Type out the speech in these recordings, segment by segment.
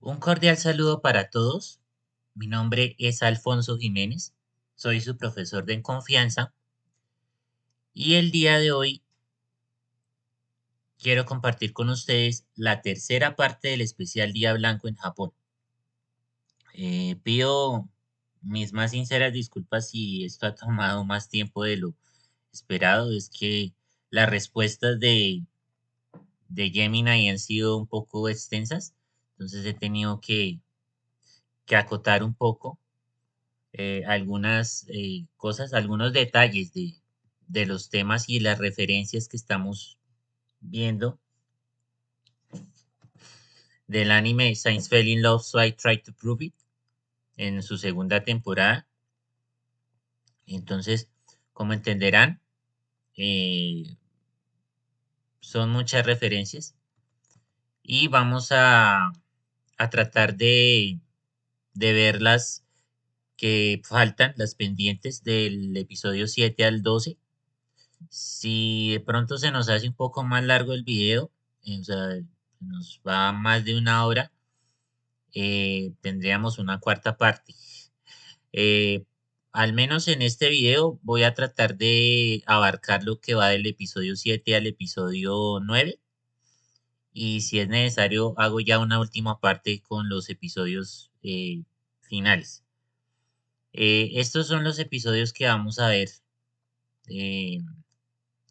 Un cordial saludo para todos. Mi nombre es Alfonso Jiménez. Soy su profesor de confianza y el día de hoy quiero compartir con ustedes la tercera parte del especial Día Blanco en Japón. Pido mis más sinceras disculpas si esto ha tomado más tiempo de lo esperado. Es que las respuestas de Gemini han sido un poco extensas, entonces he tenido que acotar un poco algunas cosas, algunos detalles de los temas y las referencias que estamos viendo del anime Science Fell in Love, So I Tried to Prove It en su segunda temporada. Entonces, como entenderán, eh, son muchas referencias y vamos a tratar de ver las que faltan, las pendientes del episodio 7 al 12. Si de pronto se nos hace un poco más largo el video, o sea, nos va más de una hora, tendríamos una cuarta parte. Eh, Al menos en este video voy a tratar de abarcar lo que va del episodio 7 al episodio 9 y si es necesario hago ya una última parte con los episodios finales. Estos son los episodios que vamos a ver. eh,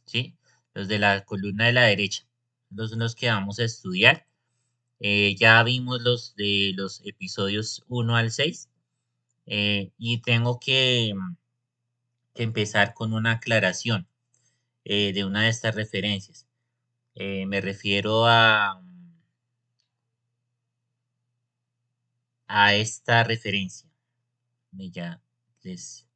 ¿Sí? Los de la columna de la derecha. Los son los que vamos a estudiar. Ya vimos los de los episodios 1 al 6 y tengo que empezar con una aclaración de una de estas referencias. Me refiero a esta referencia. Ya les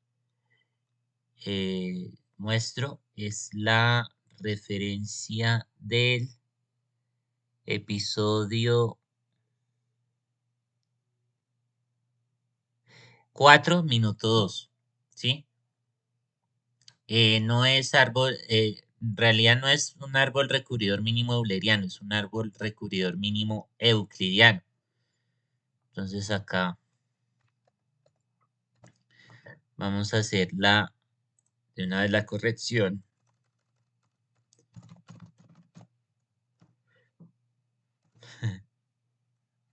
muestro. Es la referencia del episodio 4, minuto 2, ¿sí? No es árbol, en realidad no es un árbol recurridor mínimo euleriano, es un árbol recurridor mínimo euclidiano. Entonces acá vamos a hacer de una vez la corrección.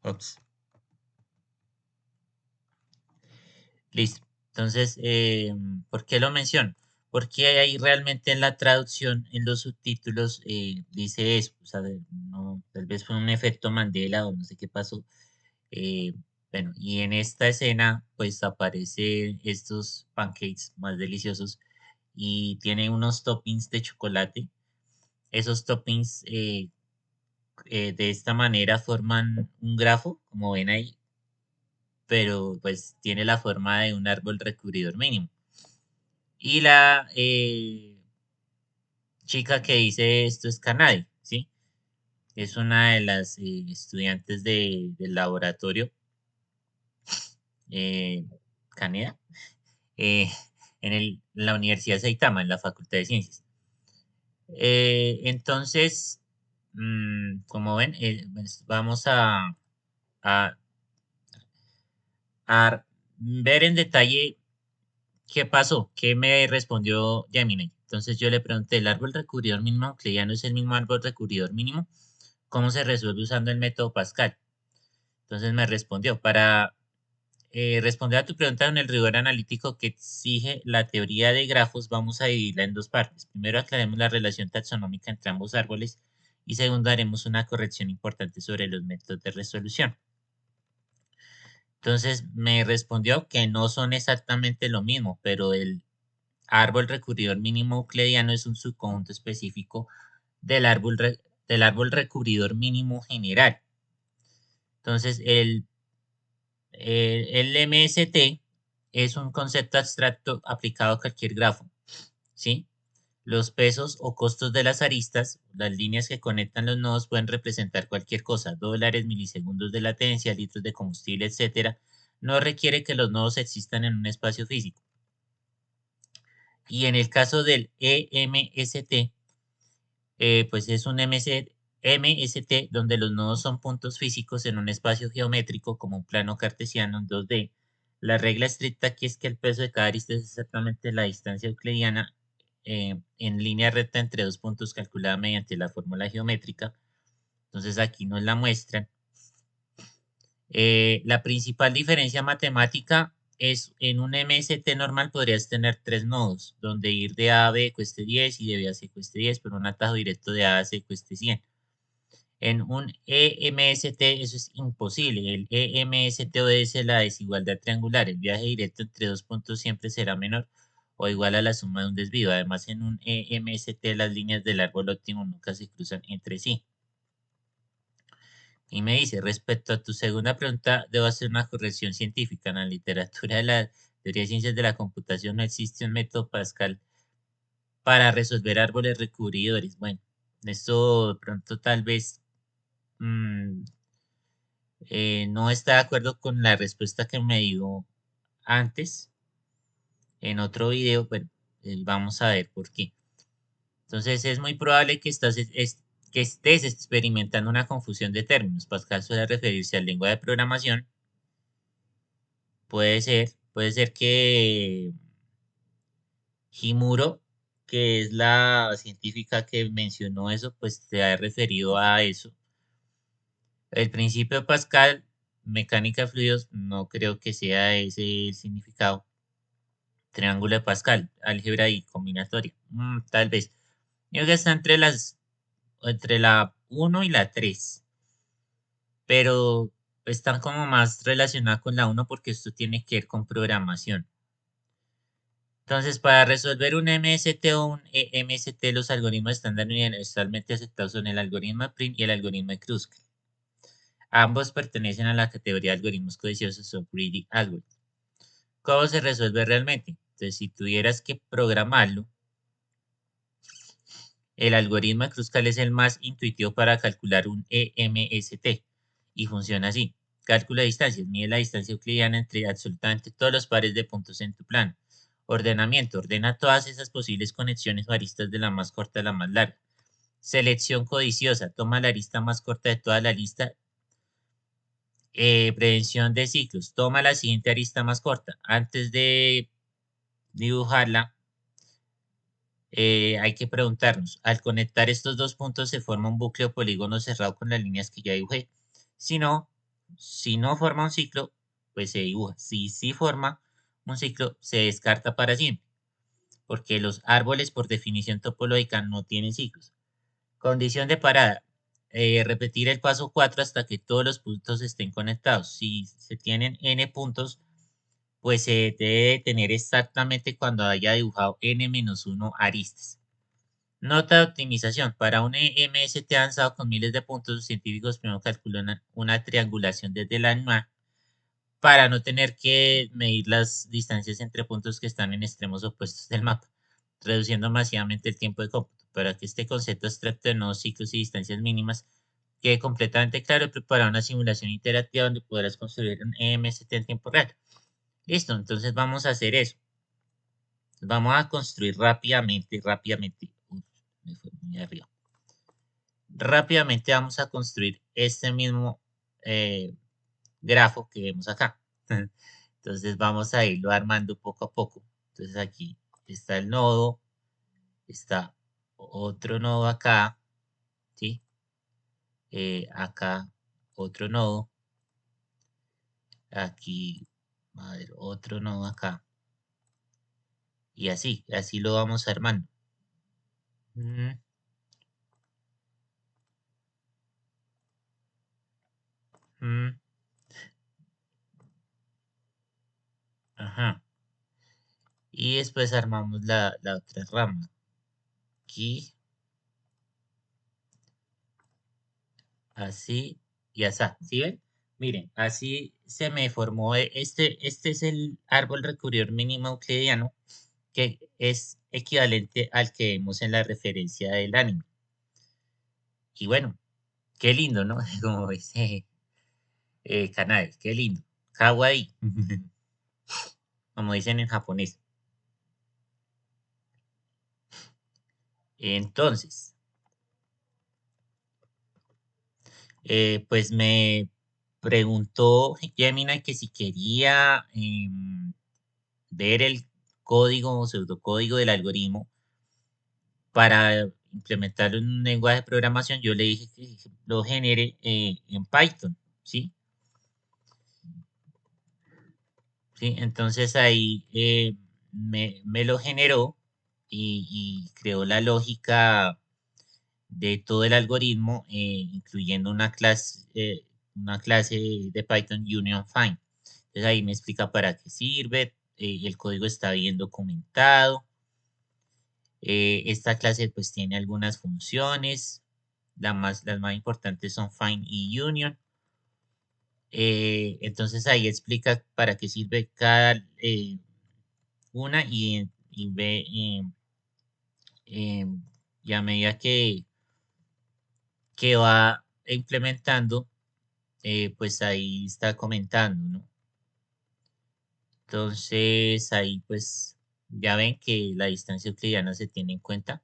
Ups. Listo. Entonces, ¿por qué lo menciono? Porque ahí realmente en la traducción, en los subtítulos, dice eso. O sea, no, tal vez fue un efecto Mandela o no sé qué pasó. Eh, bueno, y en esta escena, pues aparecen estos pancakes más deliciosos y tiene unos toppings de chocolate. Esos toppings de esta manera forman un grafo, como ven ahí, pero pues tiene la forma de un árbol recubridor mínimo. Y la chica que dice esto es Kanade, ¿sí? Es una de las estudiantes del laboratorio, eh, Kaneda, eh, en la Universidad de Saitama, en la Facultad de Ciencias. Entonces, como ven, pues vamos a, a ver en detalle qué pasó, qué me respondió Gemini. Entonces yo le pregunté, ¿el árbol recurridor mínimo euclidiano es el mismo árbol recurridor mínimo? ¿Cómo se resuelve usando el método Pascal? Entonces me respondió, para responder a tu pregunta en el rigor analítico que exige la teoría de grafos, vamos a dividirla en dos partes. Primero aclaremos la relación taxonómica entre ambos árboles y segundo haremos una corrección importante sobre los métodos de resolución. Entonces me respondió que no son exactamente lo mismo, pero el árbol recurridor mínimo euclidiano es un subconjunto específico del árbol recurridor mínimo general. Entonces el MST es un concepto abstracto aplicado a cualquier grafo, ¿sí? Los pesos o costos de las aristas, las líneas que conectan los nodos pueden representar cualquier cosa, dólares, milisegundos de latencia, litros de combustible, etcétera. No requiere que los nodos existan en un espacio físico. Y en el caso del EMST, pues es un MST, donde los nodos son puntos físicos en un espacio geométrico como un plano cartesiano en 2D. La regla estricta aquí es que el peso de cada arista es exactamente la distancia euclidiana en línea recta entre dos puntos calculada mediante la fórmula geométrica. Entonces aquí nos la muestran. La principal diferencia matemática es en un MST normal podrías tener tres nodos, donde ir de A a B cueste 10 y de B a C cueste 10, pero un atajo directo de A a C cueste 100. En un EMST eso es imposible. El EMST obedece la desigualdad triangular. El viaje directo entre dos puntos siempre será menor o igual a la suma de un desvío. Además, en un EMST las líneas del árbol óptimo nunca se cruzan entre sí. Y me dice, respecto a tu segunda pregunta, debo hacer una corrección científica. En la literatura de la teoría de ciencias de la computación no existe un método Pascal para resolver árboles recubridores. Bueno, esto de pronto tal vez mm, no está de acuerdo con la respuesta que me dio antes en otro video, pero vamos a ver por qué. Entonces es muy probable que, que estés experimentando una confusión de términos. Pascal suele referirse al lenguaje de programación. Puede ser que Himuro, que es la científica que mencionó eso, pues se ha referido a eso. El principio de Pascal, mecánica de fluidos, no creo que sea ese el significado. Triángulo de Pascal, álgebra y combinatoria. Tal vez. Yo creo que está entre la uno y la 3, pero están como más relacionadas con la uno porque esto tiene que ver con programación. Entonces, para resolver un MST o un EMST, los algoritmos estándar universalmente aceptados son el algoritmo de Prim y el algoritmo de Kruskal. Ambos pertenecen a la categoría de algoritmos codiciosos o greedy algorithms. ¿Cómo se resuelve realmente? Entonces, si tuvieras que programarlo, el algoritmo de Kruskal es el más intuitivo para calcular un EMST y funciona así. Cálculo de distancias. Mide la distancia euclidiana entre absolutamente todos los pares de puntos en tu plano. Ordenamiento. Ordena todas esas posibles conexiones o aristas de la más corta a la más larga. Selección codiciosa. Toma la arista más corta de toda la lista. Prevención de ciclos. Toma la siguiente arista más corta. Antes de dibujarla, hay que preguntarnos, al conectar estos dos puntos se forma un bucle o polígono cerrado con las líneas que ya dibujé. Si no, si no forma un ciclo, pues se dibuja. Si sí forma un ciclo, se descarta para siempre, porque los árboles por definición topológica no tienen ciclos. Condición de parada. Repetir el paso 4 hasta que todos los puntos estén conectados. Si se tienen n puntos, pues se debe tener exactamente cuando haya dibujado n-1 aristas. Nota de optimización. Para un MST avanzado con miles de puntos, los científicos primero calculan una triangulación desde la ANMA para no tener que medir las distancias entre puntos que están en extremos opuestos del mapa, reduciendo masivamente el tiempo de cómputo. Para que este concepto abstracto de nuevos ciclos y distancias mínimas quede completamente claro, he preparado una simulación interactiva donde podrás construir un MST en tiempo real. Listo, entonces vamos a hacer eso. Vamos a construir rápidamente. Me fue muy arriba. Rápidamente vamos a construir este mismo grafo que vemos acá. Entonces vamos a irlo armando poco a poco. Entonces aquí está el nodo, está otro nodo acá, ¿sí? Acá otro nodo, aquí, a ver, otro nodo acá. Y así lo vamos armando. Mm, mm, ajá. Y después armamos la otra rama. Aquí, así y así. ¿Sí ven? Miren, así se me formó este es el árbol recurridor mínimo euclidiano que es equivalente al que vemos en la referencia del anime. Y bueno, qué lindo, ¿no? Como dice Kanai, qué lindo. Kawaii, como dicen en japonés. Entonces, Pues me preguntó Gemini que si quería ver el código o pseudocódigo del algoritmo para implementarlo en un lenguaje de programación. Yo le dije que lo genere en Python, ¿sí? ¿Sí? Entonces ahí me lo generó y creó la lógica de todo el algoritmo, incluyendo una clase de Python Union Find. Entonces ahí me explica para qué sirve, el código está bien documentado. Esta clase pues tiene algunas funciones, las más importantes son Find y Union. Entonces ahí explica para qué sirve cada una y ve em, y a medida que va implementando, pues ahí está comentando, ¿no? Entonces ahí pues ya ven que la distancia euclidiana se tiene en cuenta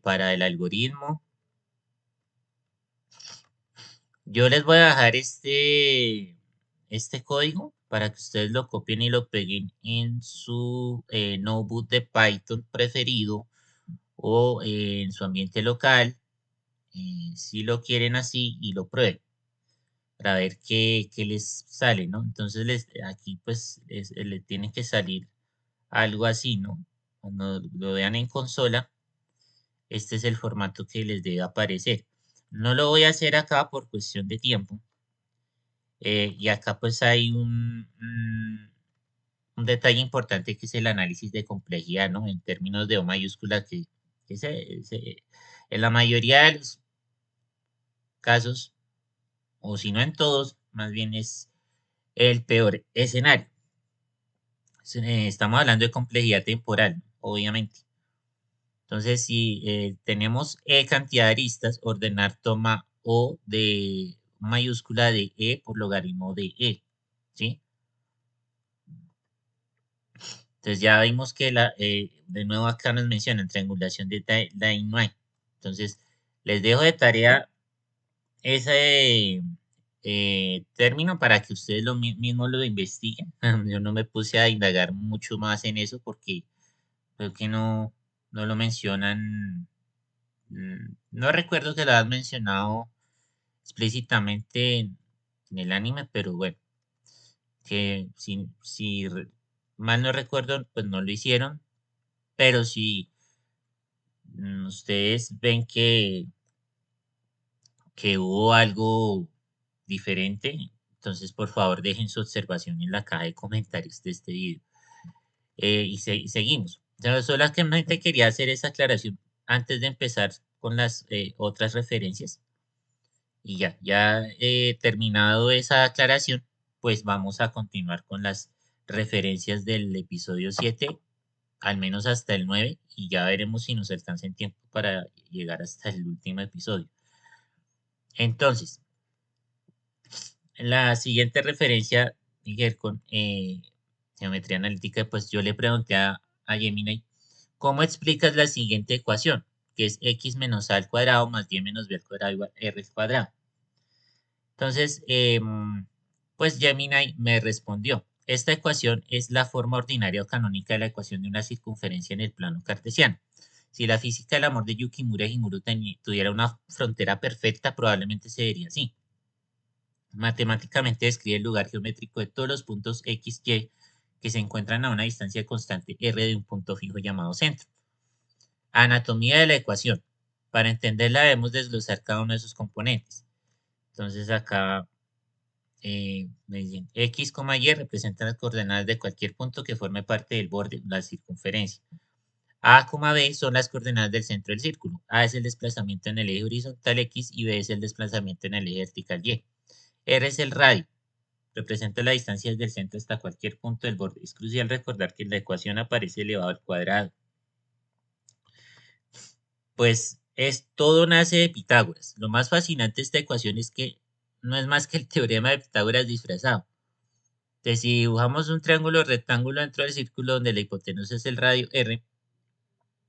para el algoritmo. Yo les voy a dejar este código para que ustedes lo copien y lo peguen en su notebook de Python preferido o en su ambiente local, si lo quieren así y lo prueben para ver qué les sale, ¿no? Entonces aquí pues le tiene que salir algo así, ¿no? Cuando lo vean en consola, este es el formato que les debe aparecer. No lo voy a hacer acá por cuestión de tiempo. Y acá pues hay un detalle importante que es el análisis de complejidad, ¿no? En términos de O mayúscula, que en la mayoría de los casos, o si no en todos, más bien es el peor escenario. Estamos hablando de complejidad temporal, obviamente. Entonces, si tenemos E cantidad de aristas, ordenar toma O de mayúscula de E por logaritmo de E, ¿sí? Entonces ya vimos que de nuevo acá nos mencionan triangulación de Dine. Entonces, les dejo de tarea ese término para que ustedes mismos lo investiguen. Yo no me puse a indagar mucho más en eso porque creo que no lo mencionan. No recuerdo que lo has mencionado explícitamente en el anime, pero bueno, que si mal no recuerdo, pues no lo hicieron, pero si ustedes ven que hubo algo diferente, entonces por favor dejen su observación en la caja de comentarios de este video. Y seguimos. Entonces, solamente quería hacer esa aclaración antes de empezar con las otras referencias. Y ya terminado esa aclaración, pues vamos a continuar con las referencias del episodio 7, al menos hasta el 9, y ya veremos si nos alcanza en tiempo para llegar hasta el último episodio. Entonces, la siguiente referencia, Miguel, con geometría analítica, pues yo le pregunté a Gemini, ¿cómo explicas la siguiente ecuación? Que es x menos a al cuadrado más y menos b al cuadrado igual a r al cuadrado. Entonces, pues Gemini me respondió, esta ecuación es la forma ordinaria o canónica de la ecuación de una circunferencia en el plano cartesiano. Si la física del amor de Yukimura Himuro tuviera una frontera perfecta, probablemente se vería así. Matemáticamente describe el lugar geométrico de todos los puntos x, y que se encuentran a una distancia constante r de un punto fijo llamado centro. Anatomía de la ecuación. Para entenderla debemos desglosar cada uno de sus componentes. Entonces acá me dicen x, y representan las coordenadas de cualquier punto que forme parte del borde, la circunferencia. A, B son las coordenadas del centro del círculo. A es el desplazamiento en el eje horizontal x y B es el desplazamiento en el eje vertical y. R es el radio. Representa la distancia desde el centro hasta cualquier punto del borde. Es crucial recordar que en la ecuación aparece elevado al cuadrado. Pues todo nace de Pitágoras. Lo más fascinante de esta ecuación es que no es más que el teorema de Pitágoras disfrazado. Entonces, si dibujamos un triángulo rectángulo dentro del círculo donde la hipotenusa es el radio R,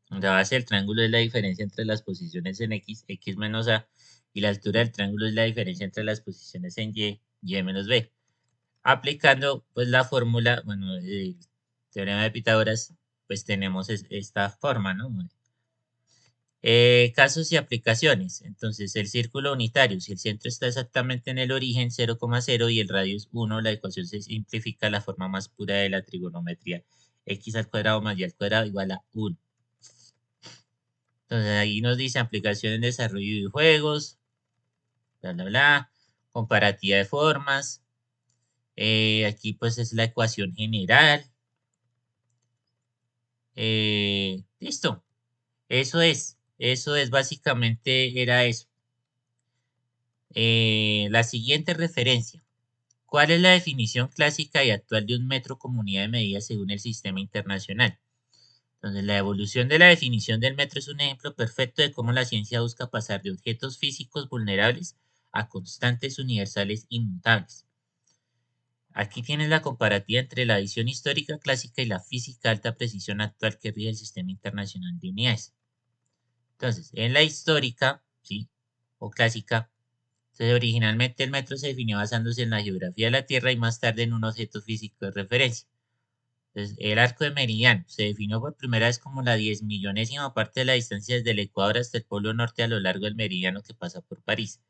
la base del triángulo es la diferencia entre las posiciones en x menos a, y la altura del triángulo es la diferencia entre las posiciones en y menos b. Aplicando pues la fórmula, bueno, el teorema de Pitágoras, pues tenemos esta forma, ¿no? Casos y aplicaciones. Entonces, el círculo unitario, si el centro está exactamente en el origen 0,0 y el radio es 1, la ecuación se simplifica a la forma más pura de la trigonometría. X al cuadrado más y al cuadrado igual a 1. Entonces, ahí nos dice aplicación en desarrollo de videojuegos, bla, bla, bla, comparativa de formas. Aquí pues es la ecuación general. Listo. Eso es básicamente, era eso. La siguiente referencia. ¿Cuál es la definición clásica y actual de un metro como unidad de medida según el sistema internacional? Entonces, la evolución de la definición del metro es un ejemplo perfecto de cómo la ciencia busca pasar de objetos físicos vulnerables a constantes universales inmutables. Aquí tienes la comparativa entre la visión histórica clásica y la física de alta precisión actual que rige el sistema internacional de unidades. Entonces, en la histórica, ¿sí? O clásica, entonces, originalmente el metro se definió basándose en la geografía de la Tierra y más tarde en un objeto físico de referencia. Entonces, el arco de meridiano se definió por primera vez como la 10.000.000ª parte de la distancia desde el Ecuador hasta el Polo Norte a lo largo del meridiano que pasa por París.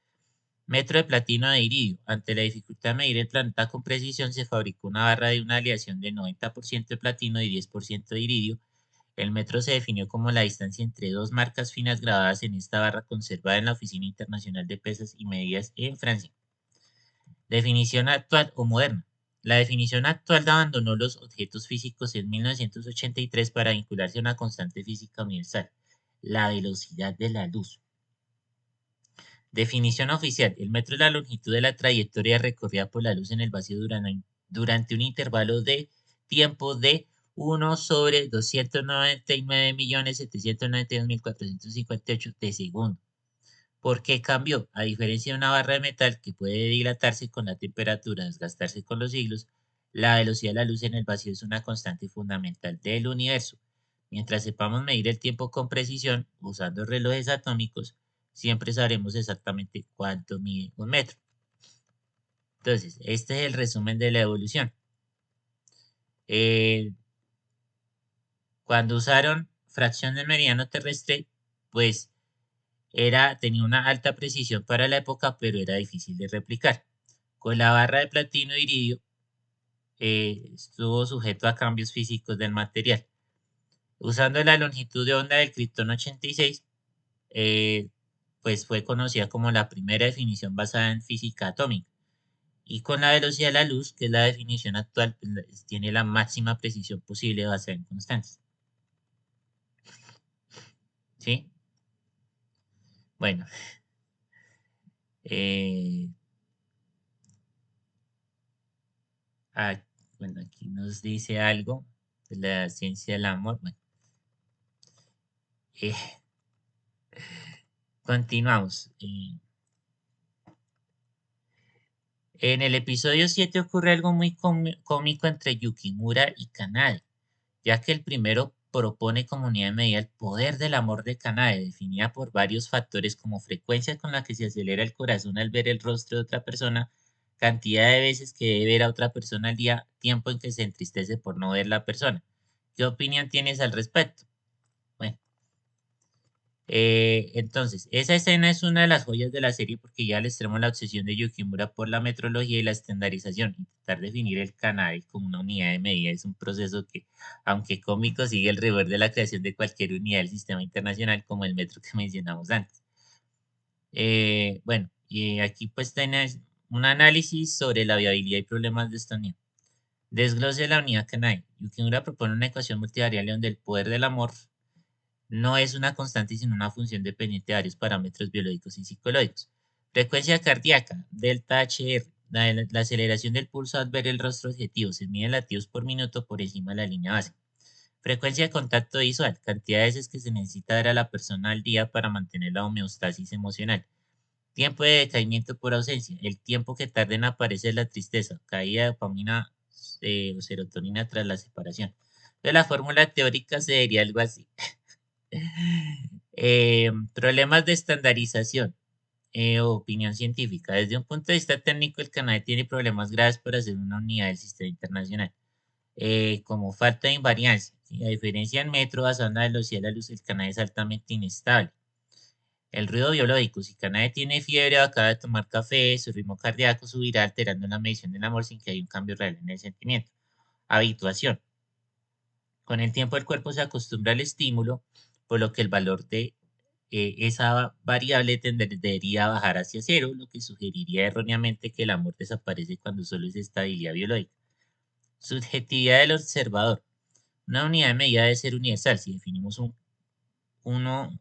Metro de platino de iridio. Ante la dificultad de medir el planeta con precisión, se fabricó una barra de una aleación de 90% de platino y 10% de iridio. El metro se definió como la distancia entre dos marcas finas grabadas en esta barra conservada en la Oficina Internacional de Pesas y Medidas en Francia. Definición actual o moderna. La definición actual abandonó los objetos físicos en 1983 para vincularse a una constante física universal, la velocidad de la luz. Definición oficial. El metro es la longitud de la trayectoria recorrida por la luz en el vacío durante un intervalo de tiempo de 1 sobre 299.792.458 de segundo. ¿Por qué cambió? A diferencia de una barra de metal que puede dilatarse con la temperatura, desgastarse con los siglos, la velocidad de la luz en el vacío es una constante fundamental del universo. Mientras sepamos medir el tiempo con precisión, usando relojes atómicos, siempre sabremos exactamente cuánto mide un metro. Entonces, este es el resumen de la evolución. Cuando usaron fracción del meridiano terrestre, pues tenía una alta precisión para la época, pero era difícil de replicar. Con la barra de platino e iridio, estuvo sujeto a cambios físicos del material. Usando la longitud de onda del Krypton 86, pues fue conocida como la primera definición basada en física atómica. Y con la velocidad de la luz, que es la definición actual, pues, tiene la máxima precisión posible basada en constantes. ¿Sí? Bueno, eh, ah, bueno, aquí nos dice algo de la ciencia del amor. Bueno, eh, continuamos. En el episodio 7 ocurre algo muy cómico entre Yukimura y Kanade, ya que el primero propone como unidad de medida el poder del amor de Kanade, definida por varios factores como frecuencia con la que se acelera el corazón al ver el rostro de otra persona, cantidad de veces que debe ver a otra persona al día, tiempo en que se entristece por no ver la persona. ¿Qué opinión tienes al respecto? Bueno. Entonces, esa escena es una de las joyas de la serie porque ya al extremo la obsesión de Yukimura por la metrología y la estandarización. Intentar definir el Kanade como una unidad de medida es un proceso que, aunque cómico, sigue el rigor de la creación de cualquier unidad del sistema internacional como el metro que mencionamos antes. Bueno, y aquí pues tienes un análisis sobre la viabilidad y problemas de esta unidad. Desglose de la unidad Kanade. Yukimura propone una ecuación multivariable donde el poder del amor no es una constante, sino una función dependiente de varios parámetros biológicos y psicológicos. Frecuencia cardíaca, delta HR, la aceleración del pulso al ver el rostro objetivo, se mide en latidos por minuto por encima de la línea base. Frecuencia de contacto visual, cantidad de veces que se necesita ver a la persona al día para mantener la homeostasis emocional. Tiempo de decaimiento por ausencia, el tiempo que tarda en aparecer la tristeza, caída de dopamina o serotonina tras la separación. De la fórmula teórica sería algo así. Problemas de estandarización. opinión científica. Desde un punto de vista técnico, el Canadá tiene problemas graves para ser una unidad del sistema internacional, como falta de invariancia, ¿sí? A diferencia del metro basado en la velocidad de la luz, el Canadá es altamente inestable. El ruido biológico, si Canadá tiene fiebre o acaba de tomar café, su ritmo cardíaco subirá alterando la medición del amor sin que haya un cambio real en el sentimiento. Habituación. Con el tiempo el cuerpo se acostumbra al estímulo, por lo que el valor de esa variable tendería a bajar hacia cero, lo que sugeriría erróneamente que el amor desaparece cuando solo es estabilidad biológica. Subjetividad del observador. Una unidad de medida debe ser universal. Si definimos un 1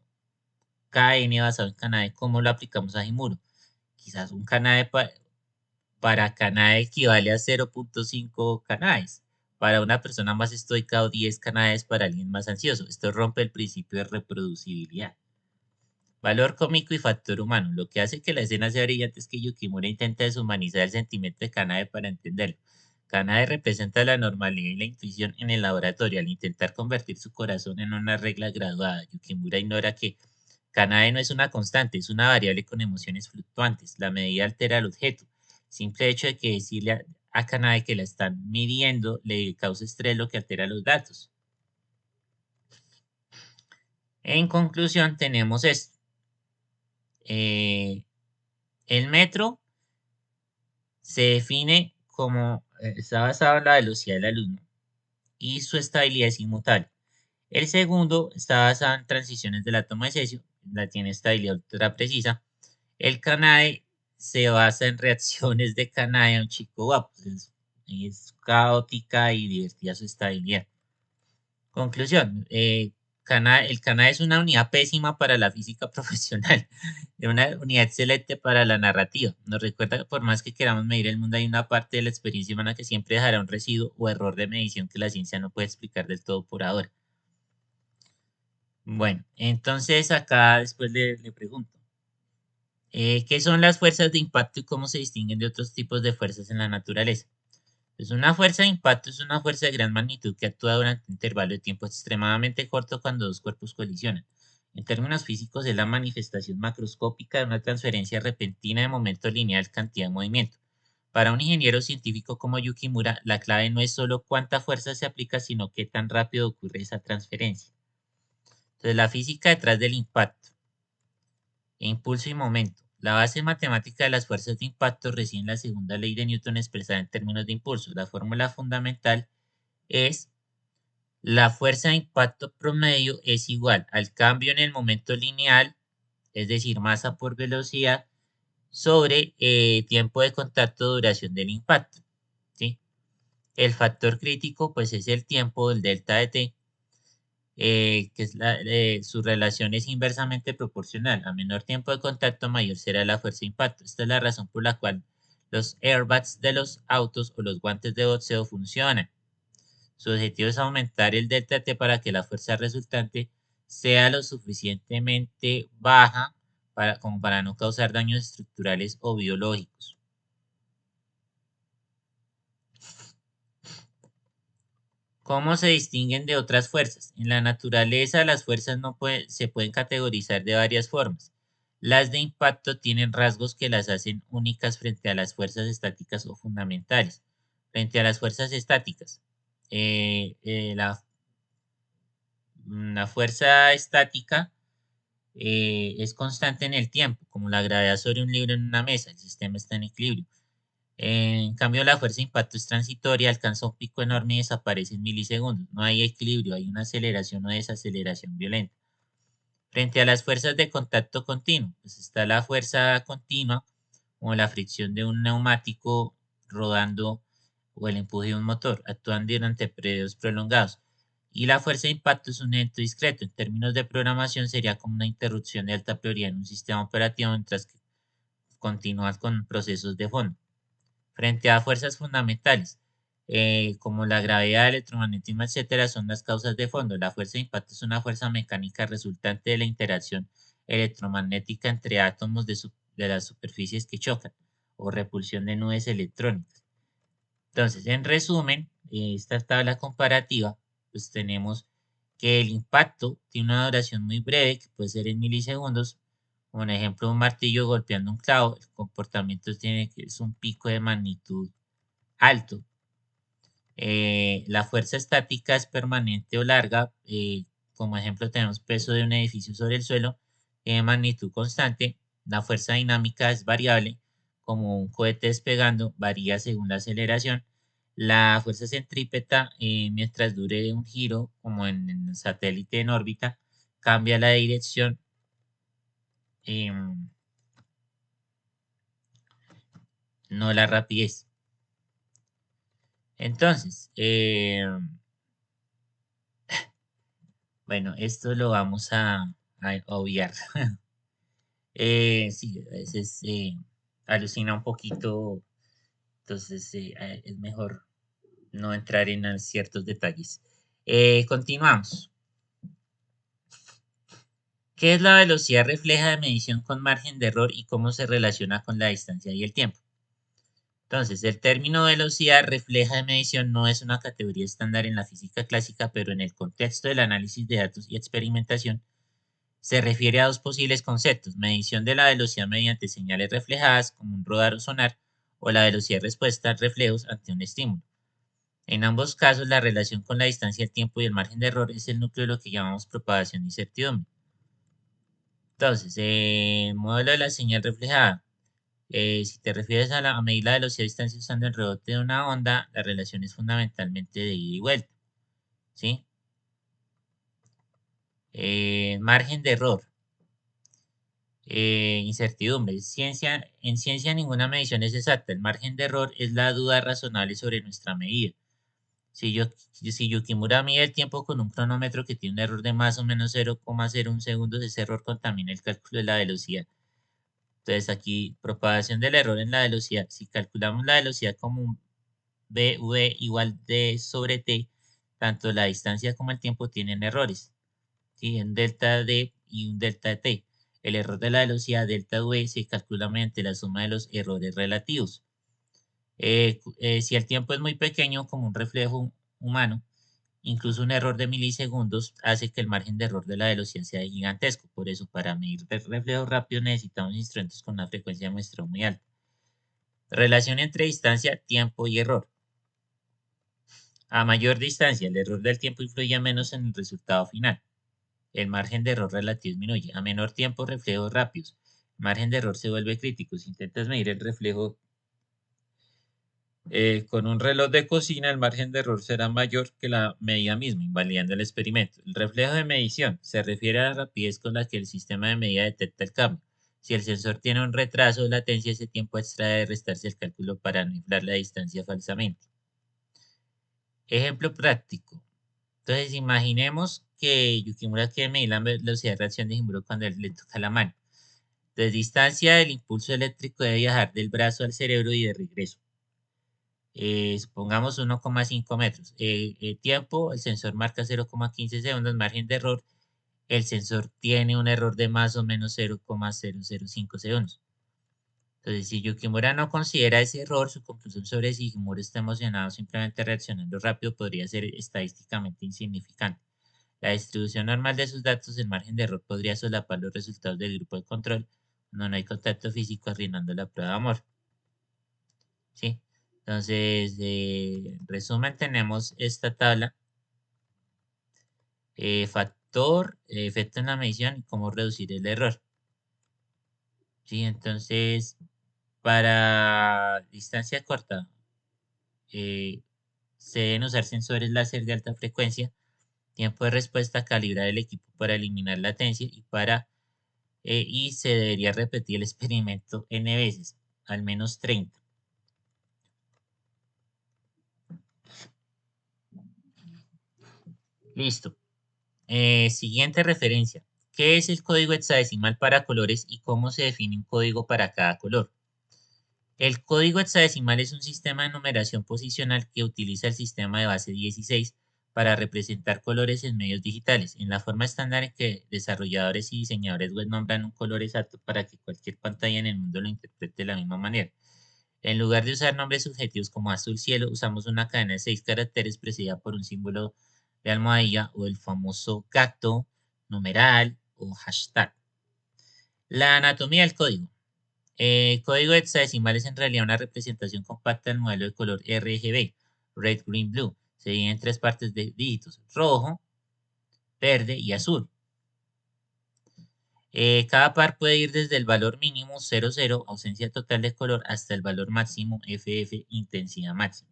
kn basado en Kanade, ¿cómo lo aplicamos a Jimuro? Quizás un Kanade para Kanade equivale a 0.5 Kanades. Para una persona más estoica o 10 Kanades para alguien más ansioso. Esto rompe el principio de reproducibilidad. Valor cómico y factor humano. Lo que hace que la escena sea brillante es que Yukimura intenta deshumanizar el sentimiento de Kanade para entenderlo. Kanade representa la normalidad y la intuición en el laboratorio al intentar convertir su corazón en una regla graduada. Yukimura ignora que Kanade no es una constante, es una variable con emociones fluctuantes. La medida altera el objeto. Simple hecho de que decirle a Kanade que la están midiendo le causa estrés, lo que altera los datos. En conclusión, tenemos esto. El metro se define como, está basado en la velocidad de la luz, ¿no? Y su estabilidad es inmutable. El segundo está basado en transiciones del átomo de cesio, la tiene estabilidad ultra precisa. El Kanade se basa en reacciones de Kanade a un chico guapo, es caótica y divertida su estabilidad. Conclusión, el Kanade es una unidad pésima para la física profesional, es una unidad excelente para la narrativa. Nos recuerda que por más que queramos medir el mundo, hay una parte de la experiencia humana que siempre dejará un residuo o error de medición que la ciencia no puede explicar del todo por ahora. Bueno, entonces acá después le pregunto, ¿qué son las fuerzas de impacto y cómo se distinguen de otros tipos de fuerzas en la naturaleza? Pues una fuerza de impacto es una fuerza de gran magnitud que actúa durante un intervalo de tiempo extremadamente corto cuando dos cuerpos colisionan. En términos físicos, es la manifestación macroscópica de una transferencia repentina de momento lineal cantidad de movimiento. Para un ingeniero científico como Yukimura, la clave no es solo cuánta fuerza se aplica, sino qué tan rápido ocurre esa transferencia. Entonces, la física detrás del impacto. Impulso y momento. La base matemática de las fuerzas de impacto reside en la segunda ley de Newton expresada en términos de impulso. La fórmula fundamental es la fuerza de impacto promedio es igual al cambio en el momento lineal, es decir, masa por velocidad, sobre tiempo de contacto, duración del impacto, ¿sí? El factor crítico, pues es el tiempo, el delta de t, que es su relación es inversamente proporcional. A menor tiempo de contacto, mayor será la fuerza de impacto. Esta es la razón por la cual los airbags de los autos o los guantes de boxeo funcionan. Su objetivo es aumentar el delta T para que la fuerza resultante sea lo suficientemente baja como para no causar daños estructurales o biológicos. ¿Cómo se distinguen de otras fuerzas? En la naturaleza, las fuerzas se pueden categorizar de varias formas. Las de impacto tienen rasgos que las hacen únicas frente a las fuerzas estáticas o fundamentales. Frente a las fuerzas estáticas, eh, eh, la, la fuerza estática es constante en el tiempo, como la gravedad sobre un libro en una mesa, el sistema está en equilibrio. En cambio, la fuerza de impacto es transitoria, alcanza un pico enorme y desaparece en milisegundos. No hay equilibrio, hay una aceleración o desaceleración violenta. Frente a las fuerzas de contacto continuo, pues está la fuerza continua, como la fricción de un neumático rodando o el empuje de un motor, actúan durante periodos prolongados. Y la fuerza de impacto es un evento discreto. En términos de programación, sería como una interrupción de alta prioridad en un sistema operativo mientras que continúa con procesos de fondo. Frente a fuerzas fundamentales, como la gravedad, el electromagnetismo, etcétera, son las causas de fondo. La fuerza de impacto es una fuerza mecánica resultante de la interacción electromagnética entre átomos de las superficies que chocan o repulsión de nubes electrónicas. Entonces, en resumen, esta tabla comparativa, pues tenemos que el impacto tiene una duración muy breve, que puede ser en milisegundos, Como un ejemplo, un martillo golpeando un clavo, el comportamiento es un pico de magnitud alto. La fuerza estática es permanente o larga. Como ejemplo, tenemos peso de un edificio sobre el suelo, tiene magnitud constante. La fuerza dinámica es variable, como un cohete despegando, varía según la aceleración. La fuerza centrípeta, mientras dure un giro, como en un satélite en órbita, cambia la dirección, em, no la rapidez. Entonces, bueno, esto lo vamos a obviar. Sí, a veces alucina un poquito, entonces es mejor no entrar en ciertos detalles. Continuamos. ¿Qué es la velocidad refleja de medición con margen de error y cómo se relaciona con la distancia y el tiempo? Entonces, el término velocidad refleja de medición no es una categoría estándar en la física clásica, pero en el contexto del análisis de datos y experimentación se refiere a dos posibles conceptos: medición de la velocidad mediante señales reflejadas, como un rodar o sonar, o la velocidad de respuesta a reflejos ante un estímulo. En ambos casos, la relación con la distancia, el tiempo y el margen de error es el núcleo de lo que llamamos propagación de incertidumbre. Entonces, el modelo de la señal reflejada. Si te refieres a medir la velocidad de distancia usando el rebote de una onda, la relación es fundamentalmente de ida y vuelta, ¿sí? Margen de error. Incertidumbre. En ciencia ninguna medición es exacta. El margen de error es la duda razonable sobre nuestra medida. Si Yukimura mide el tiempo con un cronómetro que tiene un error de más o menos 0,01 segundos, ese error contamina el cálculo de la velocidad. Entonces aquí, propagación del error en la velocidad. Si calculamos la velocidad como un v igual d sobre t, tanto la distancia como el tiempo tienen errores, ¿sí? Un delta d y un delta t. El error de la velocidad delta v se calcula mediante la suma de los errores relativos. Si el tiempo es muy pequeño, como un reflejo humano, incluso un error de milisegundos hace que el margen de error de la velocidad sea gigantesco. Por eso, para medir reflejos rápidos necesitamos instrumentos con una frecuencia de muestreo muy alta. Relación entre distancia, tiempo y error. A mayor distancia, el error del tiempo influye menos en el resultado final. El margen de error relativo disminuye. A menor tiempo, reflejos rápidos. El margen de error se vuelve crítico. Si intentas medir el reflejo con un reloj de cocina, el margen de error será mayor que la medida misma, invalidando el experimento. El reflejo de medición se refiere a la rapidez con la que el sistema de medida detecta el cambio. Si el sensor tiene un retraso o latencia, ese tiempo extra debe restarse al cálculo para no inflar la distancia falsamente. Ejemplo práctico. Entonces, imaginemos que Yukimura quiere medir la velocidad de reacción de Himuro cuando él le toca la mano. Entonces, distancia del impulso eléctrico debe viajar del brazo al cerebro y de regreso. Supongamos 1,5 metros. Tiempo, el sensor marca 0,15 segundos, margen de error. El sensor tiene un error de más o menos 0,005 segundos. Entonces, si Yukimura no considera ese error, su conclusión sobre si Himuro está emocionado o simplemente reaccionando rápido podría ser estadísticamente insignificante. La distribución normal de sus datos, el margen de error podría solapar los resultados del grupo de control cuando no hay contacto físico arruinando la prueba de amor. ¿Sí? Entonces, en resumen, tenemos esta tabla: factor, efecto en la medición y cómo reducir el error. ¿Sí? Entonces, para distancia corta, eh, se deben usar sensores láser de alta frecuencia, tiempo de respuesta, calibrar el equipo para eliminar latencia y se debería repetir el experimento n veces, al menos 30. Listo. Siguiente referencia. ¿Qué es el código hexadecimal para colores y cómo se define un código para cada color? El código hexadecimal es un sistema de numeración posicional que utiliza el sistema de base 16 para representar colores en medios digitales, en la forma estándar en que desarrolladores y diseñadores web nombran un color exacto para que cualquier pantalla en el mundo lo interprete de la misma manera. En lugar de usar nombres subjetivos como azul cielo, usamos una cadena de 6 caracteres precedida por un símbolo de almohadilla o el famoso gato, numeral o hashtag. La anatomía del código. El código hexadecimal es en realidad una representación compacta del modelo de color RGB, Red, Green, Blue. Se divide en tres partes de dígitos, rojo, verde y azul. Cada par puede ir desde el valor mínimo 00, ausencia total de color, hasta el valor máximo FF, intensidad máxima.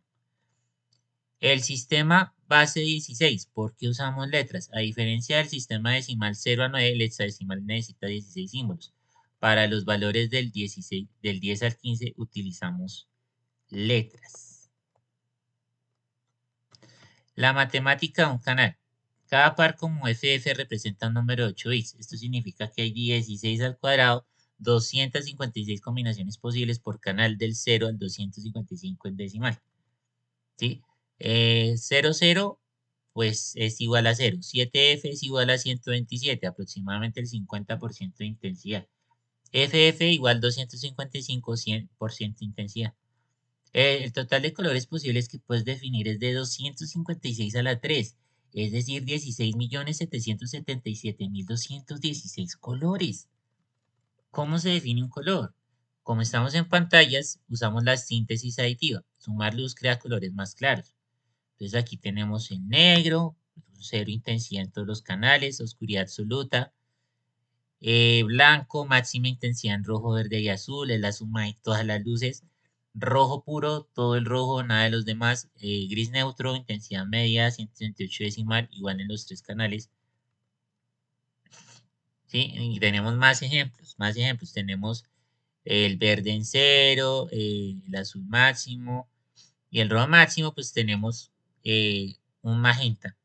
El sistema base 16, ¿por qué usamos letras? A diferencia del sistema decimal 0 a 9, el hexadecimal necesita 16 símbolos. Para los valores del 10 al 15 utilizamos letras. La matemática de un canal. Cada par como FF representa un número de 8 bits. Esto significa que hay 16 al cuadrado, 256 combinaciones posibles por canal del 0 al 255 en decimal. ¿Sí? 0, 0, pues es igual a 0. 7F es igual a 127, aproximadamente el 50% de intensidad. FF igual 255, 100% intensidad. El total de colores posibles que puedes definir es de 256 a la 3, es decir, 16.777.216 colores. ¿Cómo se define un color? Como estamos en pantallas, usamos la síntesis aditiva. Sumar luz crea colores más claros. Entonces aquí tenemos el negro, cero intensidad en todos los canales, oscuridad absoluta, blanco, máxima intensidad en rojo, verde y azul, es la suma de todas las luces. Rojo puro, todo el rojo, nada de los demás. Gris neutro, intensidad media, 138 decimal, igual en los tres canales. ¿Sí? Y tenemos más ejemplos, más ejemplos. Tenemos el verde en cero, el azul máximo y el rojo máximo, pues tenemos un magenta.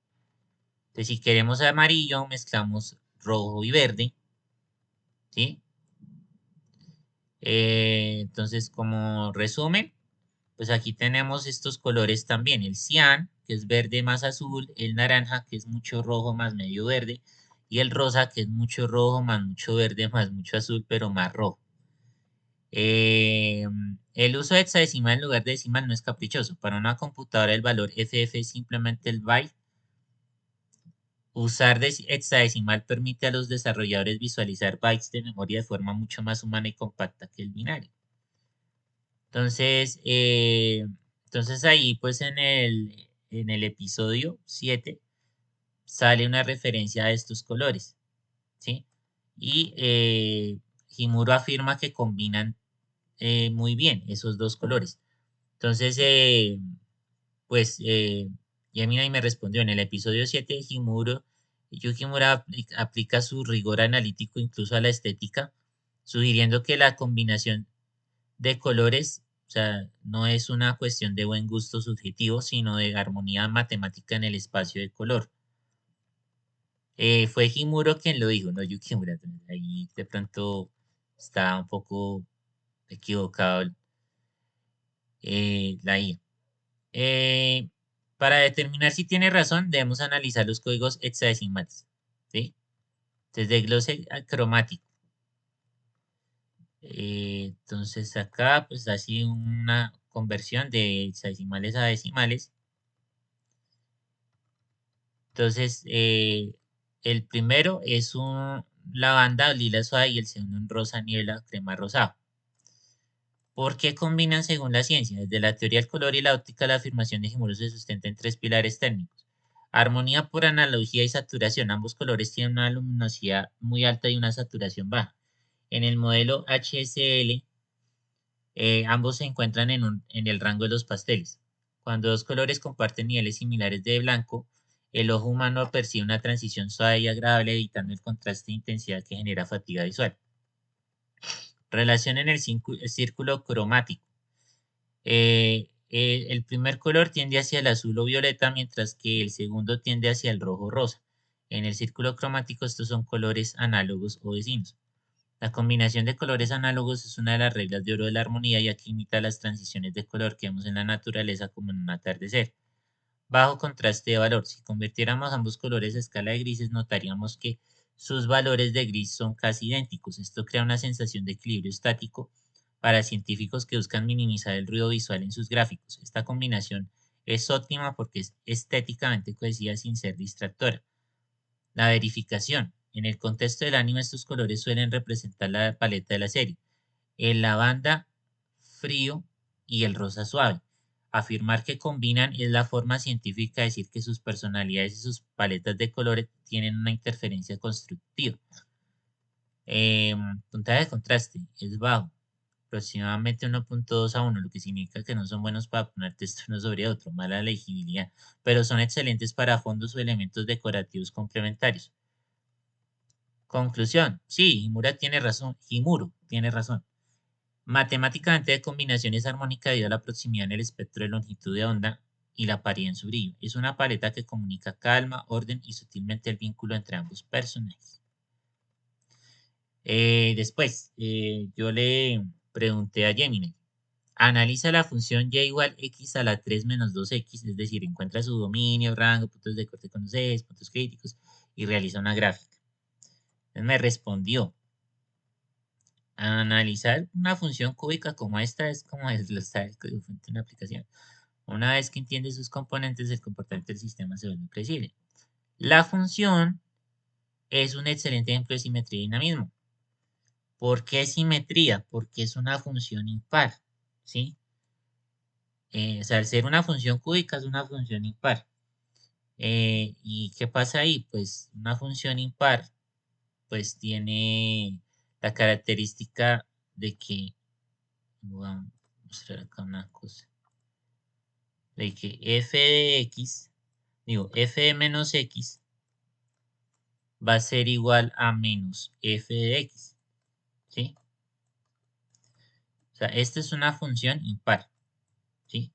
Entonces, si queremos amarillo, mezclamos rojo y verde, ¿sí? Entonces, como resumen, pues aquí tenemos estos colores también, el cian, que es verde más azul, el naranja, que es mucho rojo más medio verde, y el rosa, que es mucho rojo más mucho verde más mucho azul, pero más rojo. El uso de hexadecimal en lugar de decimal no es caprichoso. Para una computadora el valor FF es simplemente el byte. Usar hexadecimal permite a los desarrolladores visualizar bytes de memoria de forma mucho más humana y compacta que el binario. Entonces ahí pues en el episodio 7 sale una referencia a estos colores, ¿sí? Y Himuro afirma que combinan muy bien esos dos colores. Entonces, pues Yamina me respondió en el episodio 7 de Yukimura aplica su rigor analítico incluso a la estética, sugiriendo que la combinación de colores, o sea, no es una cuestión de buen gusto subjetivo, sino de armonía matemática en el espacio de color. Fue Himuro quien lo dijo, no Yukimura. Ahí de pronto está un poco equivocado la IA. Eh, para determinar si tiene razón, debemos analizar los códigos hexadecimales, ¿sí? Desde glose cromático. Entonces acá pues así una conversión de hexadecimales a decimales. Entonces el primero es un lavanda lila suave y el segundo un rosa niebla crema rosado. ¿Por qué combinan según la ciencia? Desde la teoría del color y la óptica, la afirmación de Himuro se sustenta en tres pilares técnicos. Armonía por analogía y saturación. Ambos colores tienen una luminosidad muy alta y una saturación baja. En el modelo HSL, ambos se encuentran en el rango de los pasteles. Cuando dos colores comparten niveles similares de blanco, el ojo humano percibe una transición suave y agradable, evitando el contraste de intensidad que genera fatiga visual. Relación en el círculo cromático. El primer color tiende hacia el azul o violeta, mientras que el segundo tiende hacia el rojo o rosa. En el círculo cromático estos son colores análogos o vecinos. La combinación de colores análogos es una de las reglas de oro de la armonía, y aquí imita las transiciones de color que vemos en la naturaleza como en un atardecer. Bajo contraste de valor. Si convirtiéramos ambos colores a escala de grises, notaríamos que sus valores de gris son casi idénticos. Esto crea una sensación de equilibrio estático para científicos que buscan minimizar el ruido visual en sus gráficos. Esta combinación es óptima porque es estéticamente cohesiva sin ser distractora. La verificación. En el contexto del anime, estos colores suelen representar la paleta de la serie. El lavanda frío y el rosa suave. Afirmar que combinan es la forma científica de decir que sus personalidades y sus paletas de colores tienen una interferencia constructiva. Puntaje de contraste es bajo, aproximadamente 1.2 a 1, lo que significa que no son buenos para poner texto uno sobre otro, mala legibilidad, pero son excelentes para fondos o elementos decorativos complementarios. Conclusión, sí, Himuro tiene razón. Matemáticamente de combinación es armónica debido a la proximidad en el espectro de longitud de onda y la paridad en su brillo. Es una paleta que comunica calma, orden y sutilmente el vínculo entre ambos personajes. Después, yo le pregunté a Gemini, analiza la función y igual x a la 3 menos 2x, es decir, encuentra su dominio, rango, puntos de corte con los ejes, puntos críticos y realiza una gráfica. Entonces me respondió, analizar una función cúbica como esta es como desglosar el código fuente de una aplicación. Una vez que entiende sus componentes, el comportamiento del sistema se vuelve predecible. La función es un excelente ejemplo de simetría y dinamismo. ¿Por qué simetría? Porque es una función impar, ¿sí? O sea, al ser una función cúbica es una función impar. ¿Y qué pasa ahí? Pues una función impar, pues tiene la característica de que, voy a mostrar acá una cosa, de que f de x, f de menos x va a ser igual a menos f de x, ¿sí? O sea, esta es una función impar, ¿sí?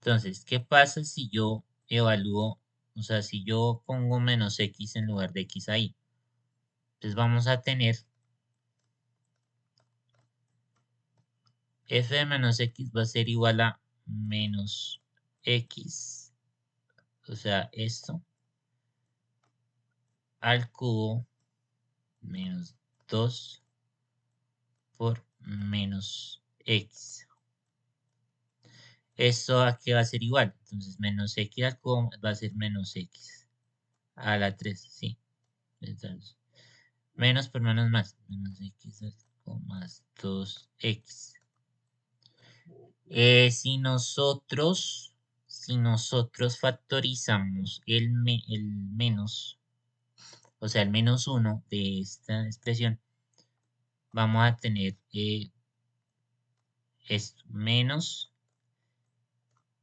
Entonces, ¿qué pasa si yo evalúo, o sea, si yo pongo menos x en lugar de x ahí? Entonces vamos a tener f de menos x va a ser igual a menos x, o sea, esto, al cubo menos 2 por menos x. Esto aquí va a ser igual, entonces menos x al cubo va a ser menos x a la 3, sí. Entonces, menos por menos más, menos x al cubo más 2x. Si nosotros factorizamos el menos, o sea, el menos 1 de esta expresión, vamos a tener esto, menos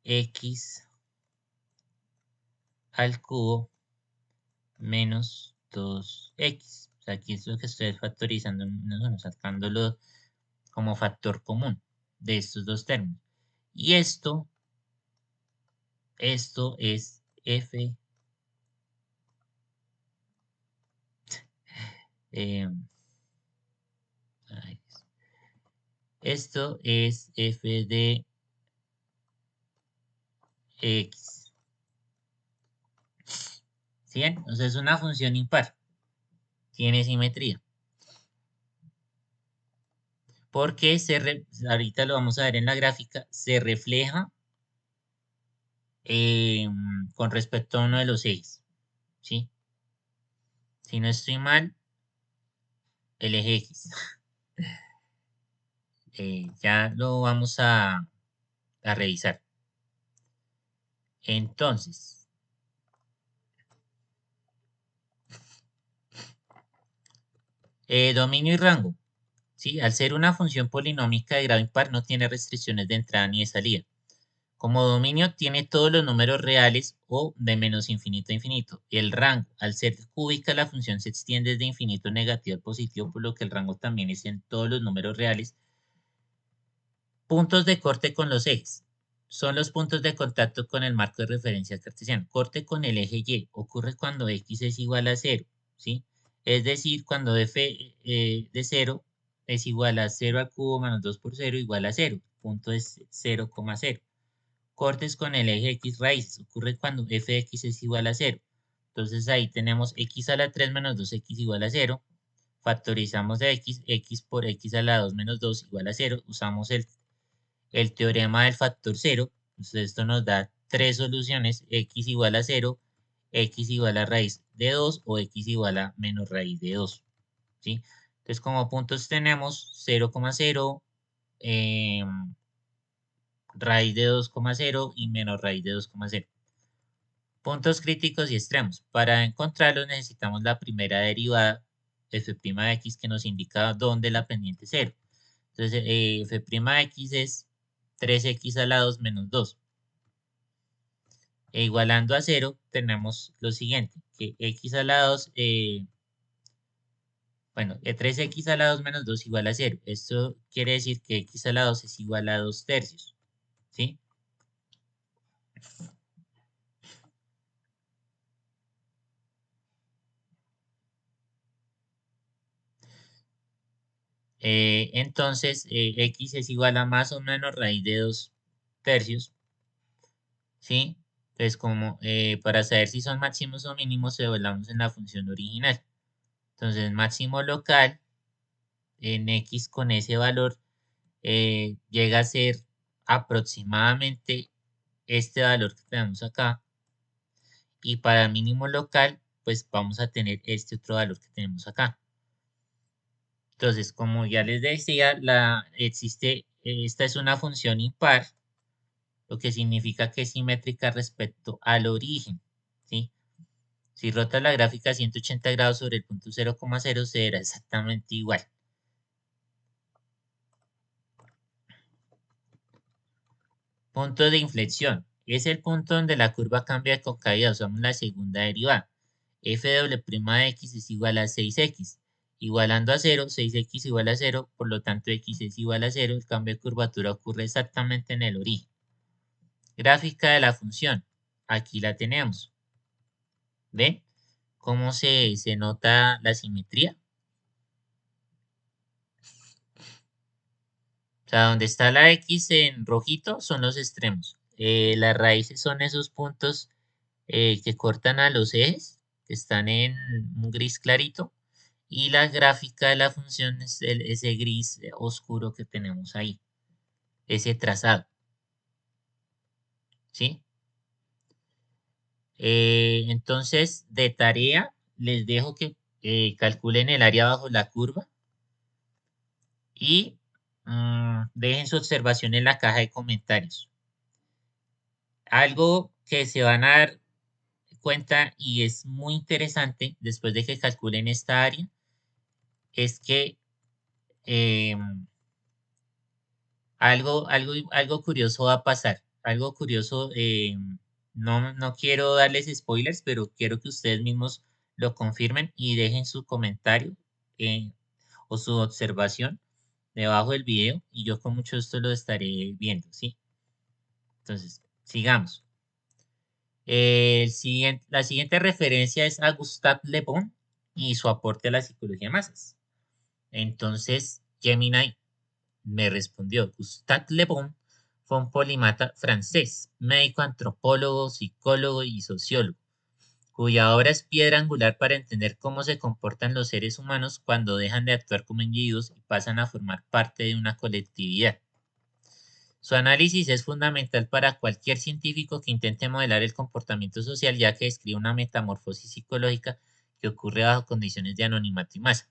x al cubo menos 2x. O sea, aquí es lo que estoy factorizando, sacándolo como factor común de estos dos términos. Y esto es f, eh, esto es f de x. ¿Sí ven? O sea, es una función impar. Tiene simetría. Porque ahorita lo vamos a ver en la gráfica, se refleja con respecto a uno de los ejes. ¿Sí? Si no estoy mal, el eje X. Ya lo vamos a revisar. Entonces, dominio y rango. ¿Sí? Al ser una función polinómica de grado impar, no tiene restricciones de entrada ni de salida. Como dominio tiene todos los números reales o de menos infinito a infinito. El rango, al ser cúbica, la función se extiende desde infinito negativo al positivo, por lo que el rango también es en todos los números reales. Puntos de corte con los ejes. Son los puntos de contacto con el marco de referencia cartesiano. Corte con el eje Y ocurre cuando x es igual a 0, ¿sí? Es decir, cuando f de 0 es igual a 0 al cubo menos 2 por 0 igual a 0. Punto es 0,0. Cortes con el eje x raíces. Ocurre cuando f de x es igual a 0. Entonces ahí tenemos x a la 3 menos 2x igual a 0. Factorizamos de x por x a la 2 menos 2 igual a 0. Usamos el teorema del factor 0. Entonces esto nos da tres soluciones, x igual a 0, x igual a raíz de 2 o x igual a menos raíz de 2, ¿sí? Entonces, como puntos tenemos 0,0, raíz de 2,0 y menos raíz de 2,0. Puntos críticos y extremos. Para encontrarlos necesitamos la primera derivada, f' de x, que nos indica dónde la pendiente es 0. Entonces, f' de x es 3x a la 2 menos 2. E igualando a 0, tenemos lo siguiente, que x a la 2, bueno, 3x a la 2 menos 2 igual a 0. Esto quiere decir que x a la 2 es igual a 2 tercios, ¿sí? Entonces, x es igual a más o menos raíz de 2 tercios, ¿sí? Entonces, como para saber si son máximos o mínimos, evaluamos en la función original. Entonces, máximo local en x con ese valor llega a ser aproximadamente este valor que tenemos acá. Y para mínimo local, pues vamos a tener este otro valor que tenemos acá. Entonces, como ya les decía, esta es una función impar, lo que significa que es simétrica respecto al origen, ¿sí? Si rota la gráfica a 180 grados sobre el punto 0,0, será exactamente igual. Punto de inflexión. Es el punto donde la curva cambia con caída. Usamos la segunda derivada. F' de x es igual a 6x. Igualando a 0, 6x igual a 0, por lo tanto x es igual a 0. El cambio de curvatura ocurre exactamente en el origen. Gráfica de la función. Aquí la tenemos. ¿Ven cómo se nota la simetría? O sea, donde está la x en rojito son los extremos. Las raíces son esos puntos que cortan a los ejes, que están en un gris clarito. Y la gráfica de la función es ese gris oscuro que tenemos ahí, ese trazado, ¿sí? Entonces, de tarea, les dejo que calculen el área bajo la curva y dejen su observación en la caja de comentarios. Algo que se van a dar cuenta y es muy interesante después de que calculen esta área es que algo curioso va a pasar. Algo curioso, no quiero darles spoilers, pero quiero que ustedes mismos lo confirmen y dejen su comentario eh, o su observación debajo del video y yo con mucho gusto lo estaré viendo, ¿sí? Entonces, sigamos. La siguiente referencia es a Gustave Le Bon y su aporte a la psicología de masas. Entonces, Gemini me respondió, Gustave Le Bon fue un polímata francés, médico, antropólogo, psicólogo y sociólogo, cuya obra es piedra angular para entender cómo se comportan los seres humanos cuando dejan de actuar como individuos y pasan a formar parte de una colectividad. Su análisis es fundamental para cualquier científico que intente modelar el comportamiento social, ya que describe una metamorfosis psicológica que ocurre bajo condiciones de anonimato y masa.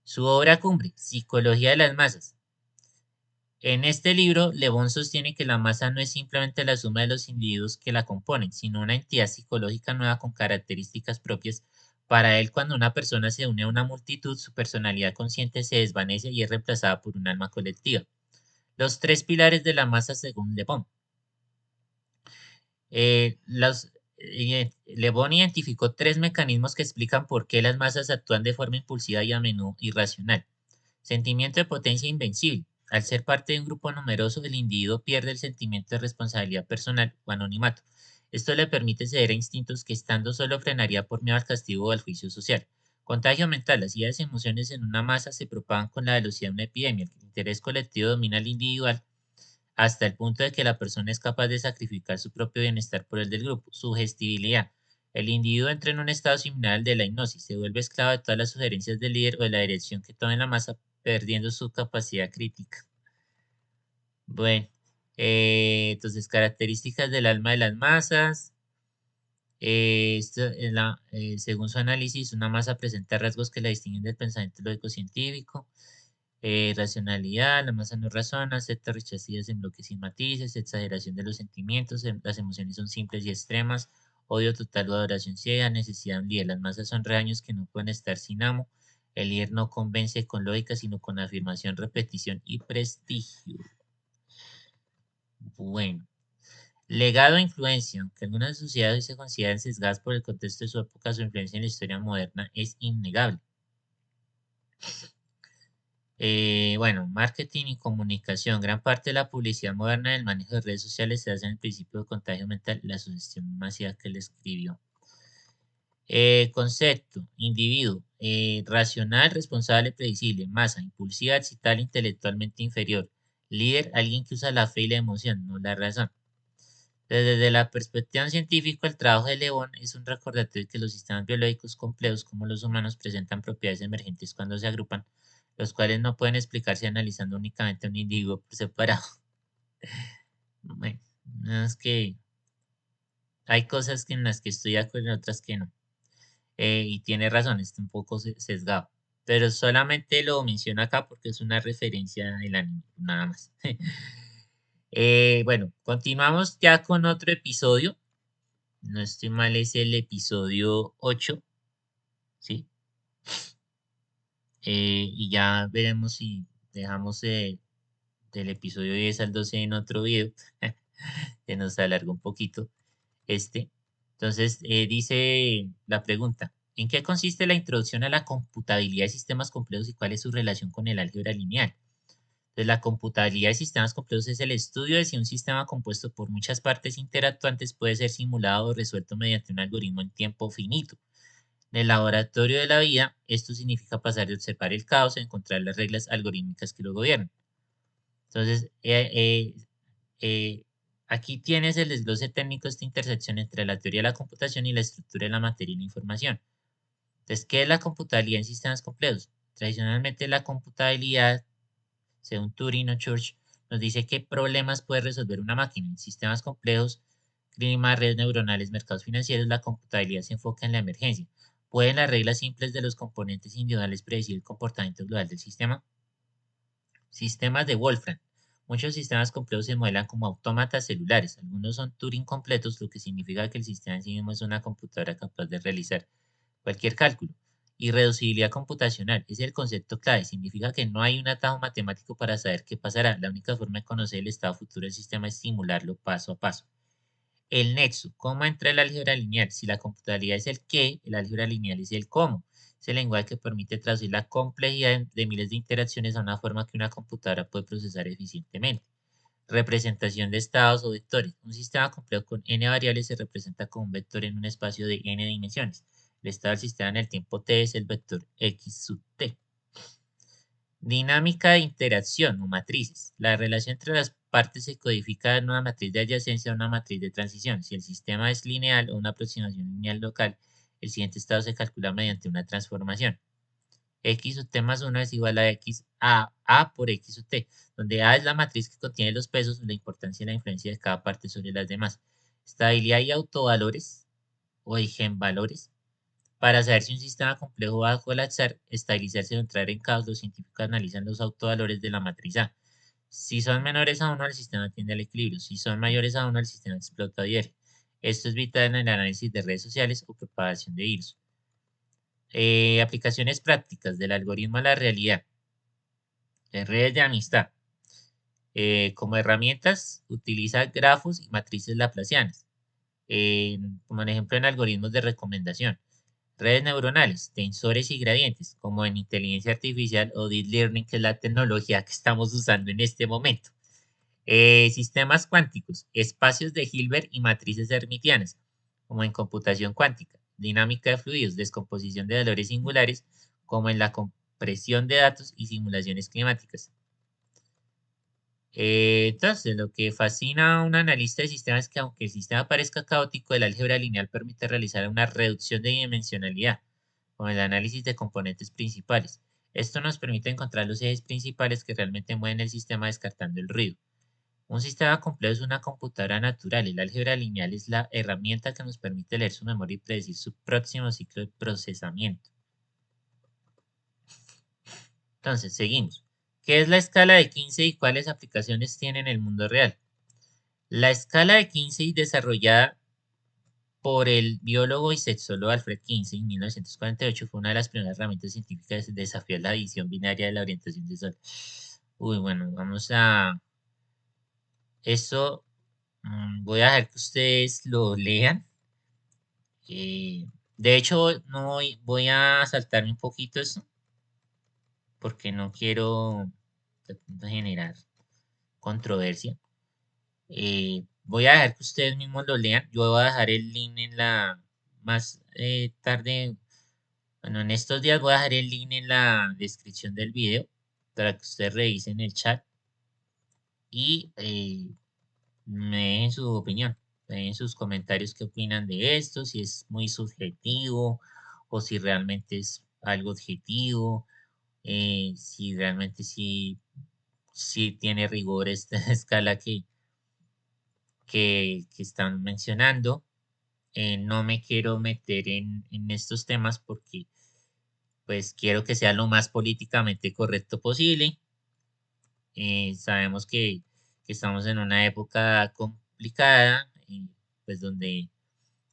Su obra cumbre, Psicología de las masas. En este libro, Le Bon sostiene que la masa no es simplemente la suma de los individuos que la componen, sino una entidad psicológica nueva con características propias. Para él, cuando una persona se une a una multitud, su personalidad consciente se desvanece y es reemplazada por un alma colectiva. Los tres pilares de la masa según Le Bon. Le Bon identificó tres mecanismos que explican por qué las masas actúan de forma impulsiva y a menudo irracional. Sentimiento de potencia invencible. Al ser parte de un grupo numeroso, el individuo pierde el sentimiento de responsabilidad personal o anonimato. Esto le permite ceder a instintos que estando solo frenaría por miedo al castigo o al juicio social. Contagio mental. Las ideas y emociones en una masa se propagan con la velocidad de una epidemia. El interés colectivo domina al individual hasta el punto de que la persona es capaz de sacrificar su propio bienestar por el del grupo. Sugestibilidad. El individuo entra en un estado similar al de la hipnosis, se vuelve esclavo de todas las sugerencias del líder o de la dirección que tome la masa, perdiendo su capacidad crítica. Bueno, entonces características del alma de las masas. Según su análisis, una masa presenta rasgos que la distinguen del pensamiento lógico científico. Racionalidad, la masa no razona, acepta rechaza ideas en bloques sin matices, exageración de los sentimientos, las emociones son simples y extremas, odio total o adoración ciega, necesidad de un líder. Las masas son rebaños que no pueden estar sin amo. El líder no convence con lógica, sino con afirmación, repetición y prestigio. Bueno. Legado e influencia. Aunque algunas sociedades hoy se consideran sesgadas por el contexto de su época, su influencia en la historia moderna es innegable. Bueno, marketing y comunicación. Gran parte de la publicidad moderna del manejo de redes sociales se basa en el principio de contagio mental, la sugestión masiva que él escribió. Concepto, individuo, racional, responsable, predecible, masa, impulsiva, excitable, intelectualmente inferior. Líder, alguien que usa la fe y la emoción, no la razón. Desde la perspectiva científica, el trabajo de León es un recordatorio de que los sistemas biológicos complejos como los humanos presentan propiedades emergentes cuando se agrupan, los cuales no pueden explicarse analizando únicamente un individuo por separado. Bueno, no, es que hay cosas en las que estoy de acuerdo y otras que no. Y tiene razón, está un poco sesgado. Pero solamente lo menciono acá porque es una referencia del anime, nada más. Bueno, continuamos ya con otro episodio. No estoy mal, es el episodio 8, ¿sí? Y ya veremos si dejamos del episodio 10 al 12 en otro video, que nos alarga un poquito este. Entonces, dice la pregunta, ¿en qué consiste la introducción a la computabilidad de sistemas complejos y cuál es su relación con el álgebra lineal? Entonces, la computabilidad de sistemas complejos es el estudio de si un sistema compuesto por muchas partes interactuantes puede ser simulado o resuelto mediante un algoritmo en tiempo finito. En el laboratorio de la vida, esto significa pasar de observar el caos a encontrar las reglas algorítmicas que lo gobiernan. Entonces, eh, aquí tienes el desglose técnico de esta intersección entre la teoría de la computación y la estructura de la materia y la información. Entonces, ¿qué es la computabilidad en sistemas complejos? Tradicionalmente, la computabilidad, según Turing o Church, nos dice qué problemas puede resolver una máquina. En sistemas complejos, clima, redes neuronales, mercados financieros, la computabilidad se enfoca en la emergencia. ¿Pueden las reglas simples de los componentes individuales predecir el comportamiento global del sistema? Sistemas de Wolfram. Muchos sistemas complejos se modelan como autómatas celulares. Algunos son Turing completos, lo que significa que el sistema en sí mismo es una computadora capaz de realizar cualquier cálculo. Irreducibilidad computacional es el concepto clave. Significa que no hay un atajo matemático para saber qué pasará. La única forma de conocer el estado futuro del sistema es simularlo paso a paso. El nexo, ¿cómo entra el álgebra lineal? Si la computabilidad es el qué, el álgebra lineal es el cómo. Es el lenguaje que permite traducir la complejidad de miles de interacciones a una forma que una computadora puede procesar eficientemente. Representación de estados o vectores. Un sistema complejo con n variables se representa como un vector en un espacio de n dimensiones. El estado del sistema en el tiempo t es el vector x sub t. Dinámica de interacción o matrices. La relación entre las partes se codifica en una matriz de adyacencia o una matriz de transición. Si el sistema es lineal o una aproximación lineal local, el siguiente estado se calcula mediante una transformación. X sub t más 1 es igual a x a por x sub t, donde A es la matriz que contiene los pesos, la importancia y la influencia de cada parte sobre las demás. Estabilidad y autovalores o eigenvalores. Para saber si un sistema complejo va a colapsar, estabilizarse o entrar en caos, los científicos analizan los autovalores de la matriz A. Si son menores a 1, el sistema tiende al equilibrio. Si son mayores a 1, el sistema explota o hiere. Esto es vital en el análisis de redes sociales o propagación de virus. Aplicaciones prácticas del algoritmo a la realidad. En redes de amistad. Como herramientas, utiliza grafos y matrices laplacianas. Como en ejemplo en algoritmos de recomendación. Redes neuronales, tensores y gradientes, como en inteligencia artificial o deep learning, que es la tecnología que estamos usando en este momento. Sistemas cuánticos, espacios de Hilbert y matrices hermitianas, como en computación cuántica. Dinámica de fluidos, descomposición de valores singulares, como en la compresión de datos y simulaciones climáticas. Entonces, lo que fascina a un analista de sistemas es que aunque el sistema parezca caótico, el álgebra lineal permite realizar una reducción de dimensionalidad, con el análisis de componentes principales. Esto nos permite encontrar los ejes principales que realmente mueven el sistema descartando el ruido. Un sistema complejo es una computadora natural. El álgebra lineal es la herramienta que nos permite leer su memoria y predecir su próximo ciclo de procesamiento. Entonces, seguimos. ¿Qué es la escala de Kinsey y cuáles aplicaciones tiene en el mundo real? La escala de Kinsey, desarrollada por el biólogo y sexólogo Alfred Kinsey en 1948, fue una de las primeras herramientas científicas que desafió la división binaria de la orientación sexual. Uy, bueno, vamos a... Eso voy a dejar que ustedes lo lean. Eh, de hecho, no voy a saltarme un poquito eso porque no quiero de pronto generar controversia. Voy a dejar que ustedes mismos lo lean. Yo voy a dejar el link en la más tarde. Bueno, en estos días voy a dejar el link en la descripción del video para que ustedes revisen el chat y me dejen su opinión, me dejen sus comentarios qué opinan de esto, si es muy subjetivo o si realmente es algo objetivo, si realmente sí tiene rigor esta escala que están mencionando. No me quiero meter en estos temas porque pues quiero que sea lo más políticamente correcto posible. Sabemos que estamos en una época complicada, pues donde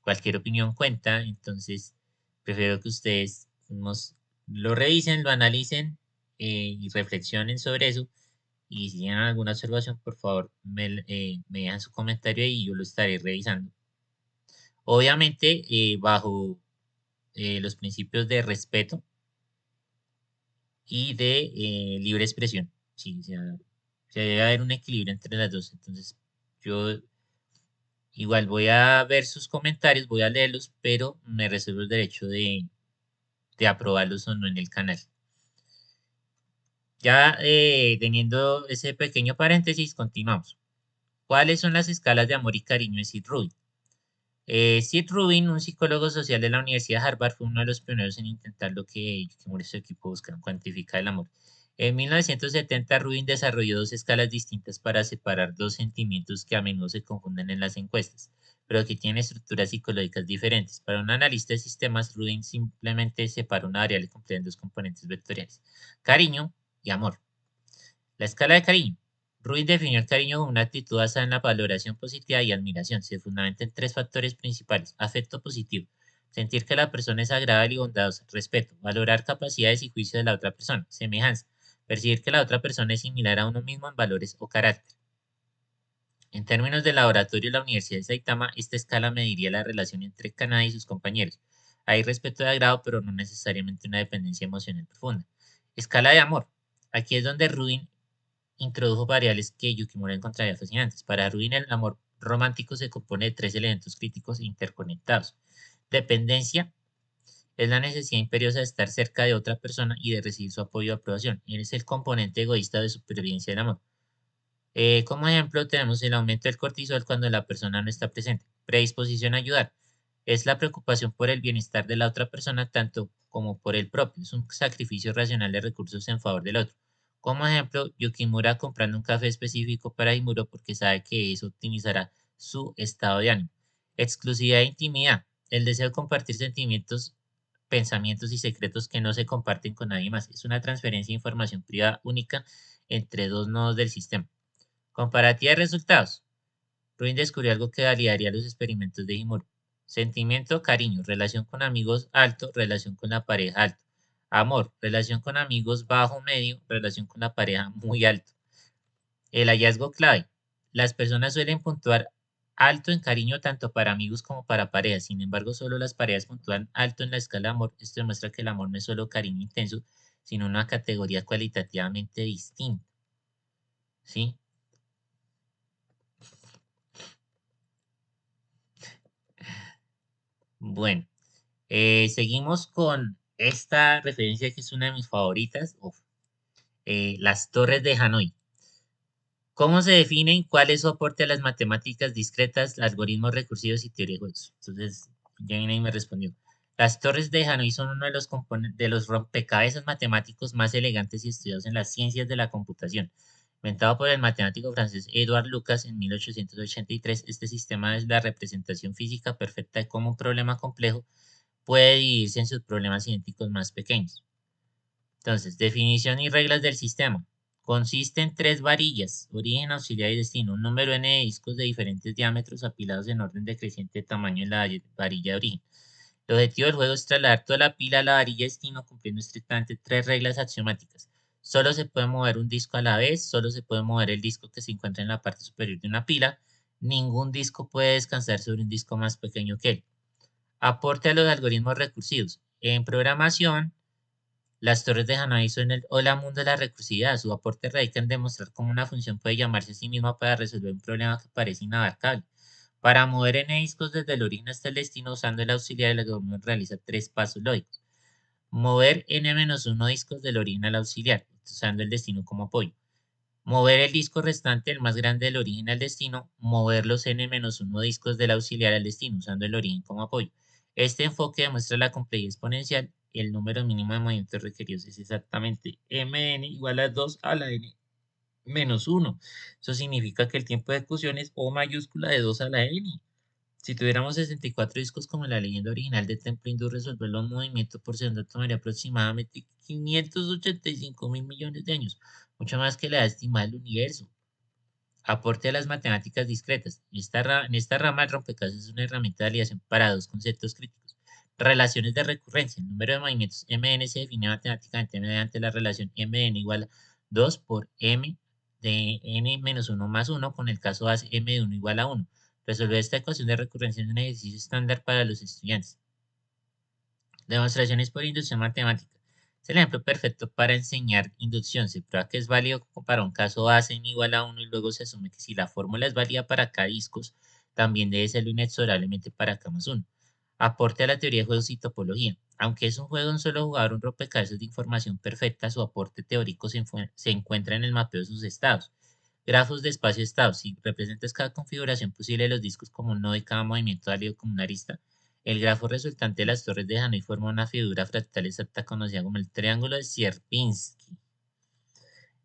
cualquier opinión cuenta, entonces prefiero que ustedes lo revisen, lo analicen y reflexionen sobre eso. Y si tienen alguna observación, por favor, me dejan su comentario y yo lo estaré revisando. Obviamente, bajo los principios de respeto y de libre expresión. Sí, o sea, debe haber un equilibrio entre las dos. Entonces, yo igual voy a ver sus comentarios, voy a leerlos, pero me reservo el derecho de aprobarlos o no en el canal. Ya teniendo ese pequeño paréntesis, continuamos. ¿Cuáles son las escalas de amor y cariño de Sid Rubin? Sid Rubin, un psicólogo social de la Universidad de Harvard, fue uno de los pioneros en intentar lo que Yukimura y su equipo buscan, cuantificar el amor. En 1970, Rubin desarrolló dos escalas distintas para separar dos sentimientos que a menudo se confunden en las encuestas, pero que tienen estructuras psicológicas diferentes. Para un analista de sistemas, Rubin simplemente separa una variable completa en dos componentes vectoriales, cariño y amor. La escala de cariño. Ruiz definió el cariño como una actitud basada en la valoración positiva y admiración. Se fundamenta en tres factores principales. Afecto positivo. Sentir que la persona es agradable y bondadosa. Respeto. Valorar capacidades y juicios de la otra persona. Semejanza. Percibir que la otra persona es similar a uno mismo en valores o carácter. En términos de laboratorio de la Universidad de Saitama, esta escala mediría la relación entre Kanada y sus compañeros. Hay respeto de agrado, pero no necesariamente una dependencia emocional profunda. Escala de amor. Aquí es donde Rubin introdujo variables que Yukimura encontraría fascinantes. Para Rubin, el amor romántico se compone de tres elementos críticos interconectados. Dependencia es la necesidad imperiosa de estar cerca de otra persona y de recibir su apoyo o aprobación. Es el componente egoísta de supervivencia del amor. Como ejemplo, tenemos el aumento del cortisol cuando la persona no está presente. Predisposición a ayudar. Es la preocupación por el bienestar de la otra persona tanto como por el propio. Es un sacrificio racional de recursos en favor del otro. Como ejemplo, Yukimura comprando un café específico para Himuro porque sabe que eso optimizará su estado de ánimo. Exclusividad e intimidad. El deseo de compartir sentimientos, pensamientos y secretos que no se comparten con nadie más. Es una transferencia de información privada única entre dos nodos del sistema. Comparativa de resultados. Ruin descubrió algo que validaría los experimentos de Himuro. Sentimiento, cariño, relación con amigos alto, relación con la pareja alto. Amor, relación con amigos bajo, medio, relación con la pareja muy alto. El hallazgo clave. Las personas suelen puntuar alto en cariño tanto para amigos como para parejas. Sin embargo, solo las parejas puntúan alto en la escala de amor. Esto demuestra que el amor no es solo cariño intenso, sino una categoría cualitativamente distinta. ¿Sí? Bueno. Seguimos con esta referencia que es una de mis favoritas, las torres de Hanoi. ¿Cómo se definen? ¿Cuál es su aporte a las matemáticas discretas, algoritmos recursivos y teoría de juegos? Entonces, Janine me respondió. Las torres de Hanoi son uno de los de los rompecabezas matemáticos más elegantes y estudiados en las ciencias de la computación. Inventado por el matemático francés Édouard Lucas en 1883, este sistema es la representación física perfecta de cómo un problema complejo puede dividirse en sus problemas idénticos más pequeños. Entonces, definición y reglas del sistema. Consiste en tres varillas, origen, auxiliar y destino, un número n de discos de diferentes diámetros apilados en orden decreciente de tamaño en la varilla de origen. El objetivo del juego es trasladar toda la pila a la varilla destino cumpliendo estrictamente tres reglas axiomáticas. Solo se puede mover un disco a la vez, solo se puede mover el disco que se encuentra en la parte superior de una pila, ningún disco puede descansar sobre un disco más pequeño que él. Aporte a los algoritmos recursivos. En programación, las torres de Hanoi son el hola mundo de la recursividad. Su aporte radica en demostrar cómo una función puede llamarse a sí misma para resolver un problema que parece inabarcable. Para mover n discos desde el origen hasta el destino usando el auxiliar, el algoritmo realiza tres pasos lógicos. Mover n-1 discos del origen al auxiliar, usando el destino como apoyo. Mover el disco restante, el más grande del origen al destino. Mover los n-1 discos del auxiliar al destino, usando el origen como apoyo. Este enfoque demuestra la complejidad exponencial. El número mínimo de movimientos requeridos es exactamente mn igual a 2 a la n menos 1. Eso significa que el tiempo de ejecución es O mayúscula de 2 a la n. Si tuviéramos 64 discos como en la leyenda original de Temple Hindú, resolver los movimientos por segundo tomaría aproximadamente 585.000 millones de años, mucho más que la edad estimada del universo. Aporte a las matemáticas discretas. En esta rama, el rompecabezas es una herramienta de alineación para dos conceptos críticos. Relaciones de recurrencia. El número de movimientos mn se define matemáticamente mediante la relación mn igual a 2 por m de n menos 1 más 1, con el caso base m de 1 igual a 1. Resolver esta ecuación de recurrencia es un ejercicio estándar para los estudiantes. Demostraciones por inducción matemática. Es el ejemplo perfecto para enseñar inducción. Se prueba que es válido para un caso base n igual a 1 y luego se asume que si la fórmula es válida para K discos, también debe serlo inexorablemente para K más 1. Aporte a la teoría de juegos y topología. Aunque es un juego de un solo jugador, un rompecabezas de información perfecta, su aporte teórico se encuentra en el mapeo de sus estados. Grafos de espacio-estado. Si representas cada configuración posible de los discos como un nodo y cada movimiento válido como una arista, el grafo resultante de las torres de Hanoi forma una figura fractal exacta conocida como el triángulo de Sierpinski.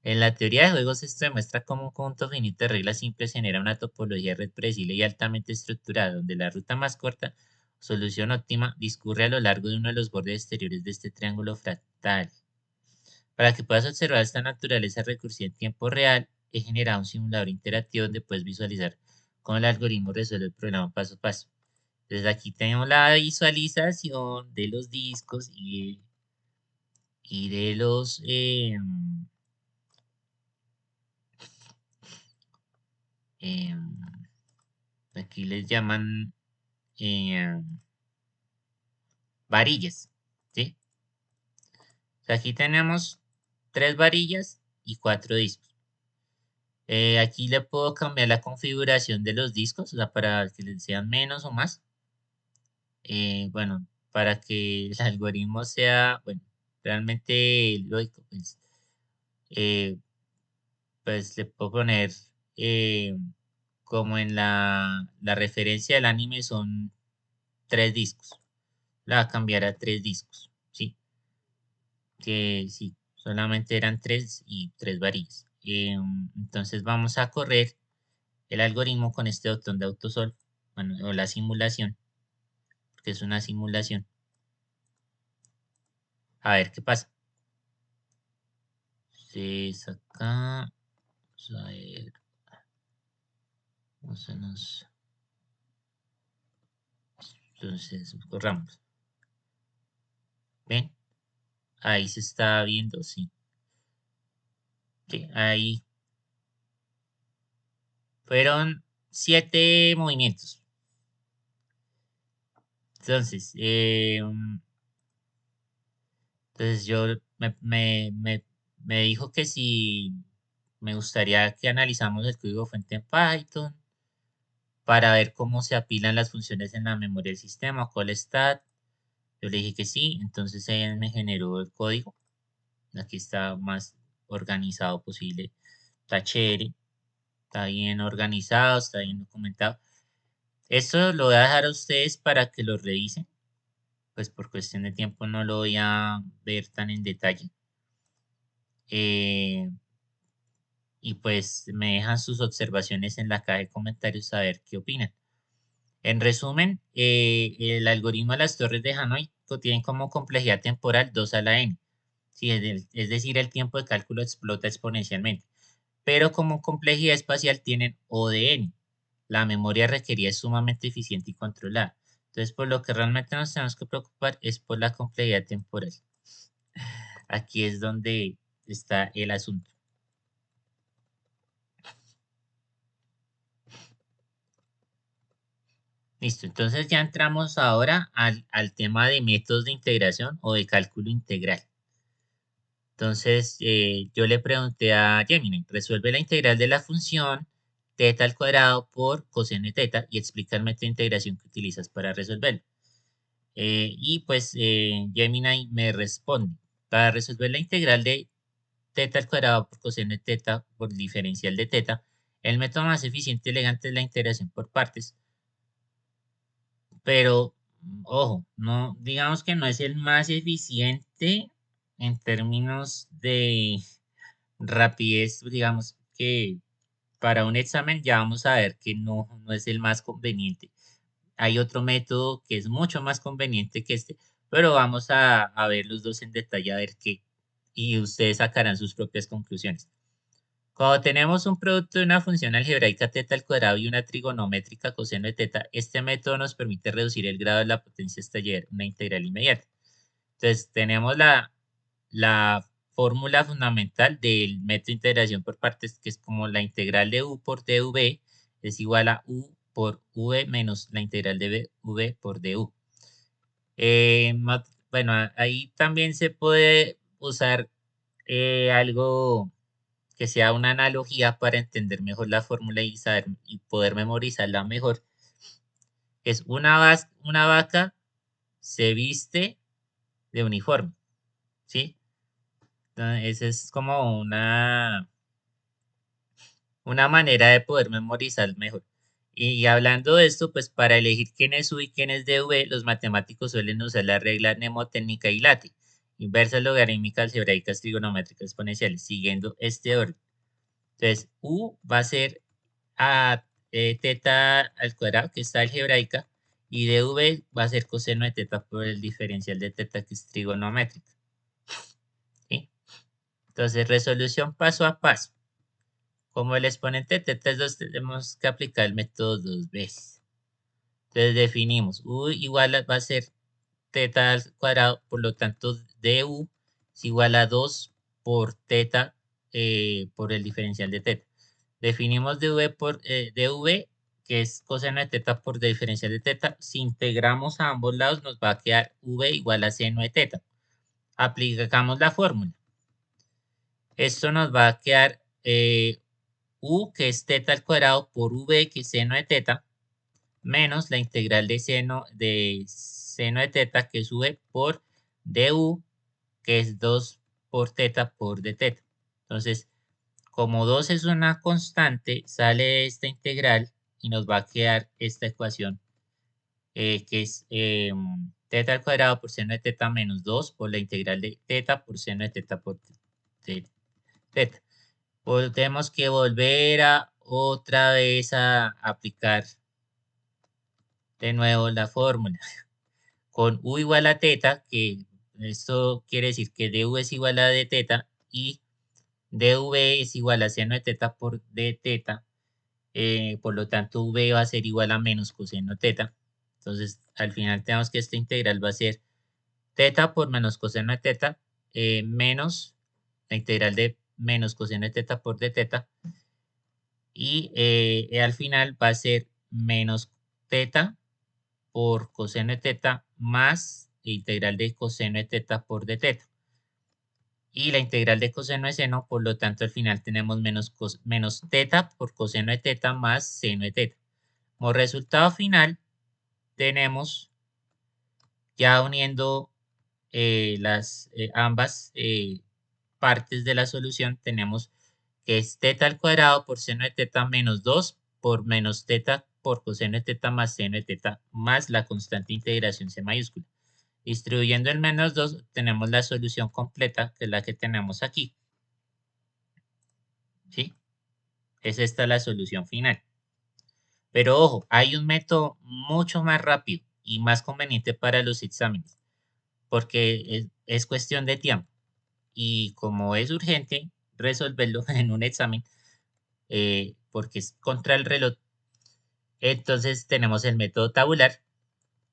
En la teoría de juegos esto demuestra cómo un conjunto finito de reglas simples genera una topología de red predecible y altamente estructurada, donde la ruta más corta, solución óptima, discurre a lo largo de uno de los bordes exteriores de este triángulo fractal. Para que puedas observar esta naturaleza recursiva en tiempo real, he generado un simulador interactivo donde puedes visualizar cómo el algoritmo resuelve el problema paso a paso. Entonces aquí tenemos la visualización de los discos y de los... aquí les llaman varillas, ¿sí? O sea, aquí tenemos tres varillas y cuatro discos. Aquí le puedo cambiar la configuración de los discos, o sea, para que les sean menos o más. Bueno, para que el algoritmo sea, bueno, realmente lógico, eh, pues le puedo poner como en la referencia del anime son tres discos. La va a cambiar a tres discos, ¿sí? Que sí, solamente eran tres y tres varillas. Entonces vamos a correr el algoritmo con este botón de autosol, bueno, o la simulación, porque es una simulación. A ver qué pasa. Entonces acá, vamos a ver, entonces corramos. ¿Ven? Ahí se está viendo, sí. Sí, ahí fueron 7 movimientos. Entonces, entonces yo me dijo que si me gustaría que analizamos el código fuente en Python para ver cómo se apilan las funciones en la memoria del sistema, cuál está. Yo le dije que sí, entonces él me generó el código. Aquí está más organizado posible. Está chévere, está bien organizado, está bien documentado. Esto lo voy a dejar a ustedes para que lo revisen. Pues por cuestión de tiempo no lo voy a ver tan en detalle. y pues me dejan sus observaciones en la caja de comentarios a ver qué opinan. En resumen, el algoritmo de las torres de Hanoi tiene como complejidad temporal 2 a la n. Sí, es decir, el tiempo de cálculo explota exponencialmente. Pero como complejidad espacial tienen O de n. La memoria requerida es sumamente eficiente y controlada. Entonces, por lo que realmente nos tenemos que preocupar es por la complejidad temporal. Aquí es donde está el asunto. Listo, entonces ya entramos ahora al tema de métodos de integración o de cálculo integral. Entonces, yo le pregunté a Gemini, resuelve la integral de la función teta al cuadrado por coseno de teta y explica el método de integración que utilizas para resolverlo. Y pues Gemini me responde, para resolver la integral de teta al cuadrado por coseno de teta por diferencial de teta, el método más eficiente y elegante es la integración por partes, pero ojo, no, digamos que no es el más eficiente en términos de rapidez, digamos que para un examen ya vamos a ver que no es el más conveniente. Hay otro método que es mucho más conveniente que este, pero vamos a ver los dos en detalle a ver qué, y ustedes sacarán sus propias conclusiones. Cuando tenemos un producto de una función algebraica teta al cuadrado y una trigonométrica coseno de teta, este método nos permite reducir el grado de la potencia hasta llegar a una integral inmediata. Entonces, tenemos la fórmula fundamental del método de integración por partes, que es como la integral de u por dv es igual a u por v menos la integral de v por du. Bueno, ahí también se puede usar algo que sea una analogía para entender mejor la fórmula y saber y poder memorizarla mejor. Es una vaca se viste de uniforme, ¿sí? Entonces, esa es como una manera de poder memorizar mejor. Y hablando de esto, pues para elegir quién es U y quién es DV, los matemáticos suelen usar la regla mnemotécnica y late, inversas logarítmicas, algebraicas, trigonométricas, exponenciales, siguiendo este orden. Entonces, U va a ser a teta al cuadrado, que está algebraica, y dv va a ser coseno de teta por el diferencial de teta, que es trigonométrica. ¿Sí? Entonces, resolución paso a paso. Como el exponente de teta es 2, tenemos que aplicar el método dos veces. Entonces definimos u igual va a ser teta al cuadrado, por lo tanto du es igual a 2 por teta por el diferencial de teta. Definimos dv por dv, que es coseno de teta por diferencial de teta. Si integramos a ambos lados nos va a quedar v igual a seno de teta. Aplicamos la fórmula. Esto nos va a quedar u, que es teta al cuadrado, por v, que es seno de teta, menos la integral de seno de teta, que es v, por du, que es 2 por teta por d teta. Entonces, como 2 es una constante, sale esta integral y nos va a quedar esta ecuación, que es teta al cuadrado por seno de teta menos 2 por la integral de teta por seno de teta por teta. Tenemos que volver a otra vez a aplicar de nuevo la fórmula. Con u igual a teta, que esto quiere decir que du es igual a d teta y dv es igual a seno de teta por d teta. Por lo tanto, v va a ser igual a menos coseno teta. Entonces, al final tenemos que esta integral va a ser teta por menos coseno de teta menos la integral de menos coseno de teta por d teta. Y al final va a ser menos teta por coseno de teta más la integral de coseno de teta por d teta. Y la integral de coseno de seno, por lo tanto, al final tenemos menos teta por coseno de teta más seno de teta. Como resultado final, tenemos ya uniendo ambas partes de la solución, tenemos que es teta al cuadrado por seno de teta menos 2 por menos teta por coseno de teta más seno de teta más la constante integración C mayúscula. Distribuyendo el menos 2 tenemos la solución completa, que es la que tenemos aquí. ¿Sí? Es esta la solución final. Pero ojo, hay un método mucho más rápido y más conveniente para los exámenes, porque es cuestión de tiempo. Y como es urgente resolverlo en un examen, porque es contra el reloj, entonces tenemos el método tabular.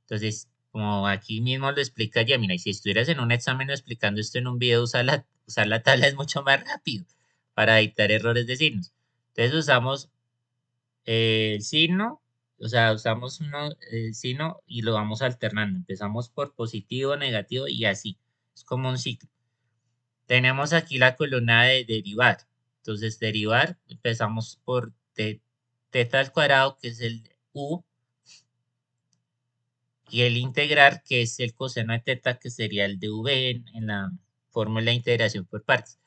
Entonces, como aquí mismo lo explica Gemini, y si estuvieras en un examen o explicando esto en un video, usar la tabla es mucho más rápido para evitar errores de signos. Entonces usamos el signo, o sea, usamos el signo y lo vamos alternando. Empezamos por positivo, negativo y así. Es como un ciclo. Tenemos aquí la columna de derivar. Entonces, derivar, empezamos por teta al cuadrado, que es el u, y el integrar, que es el coseno de teta, que sería el de v en la fórmula de integración por partes.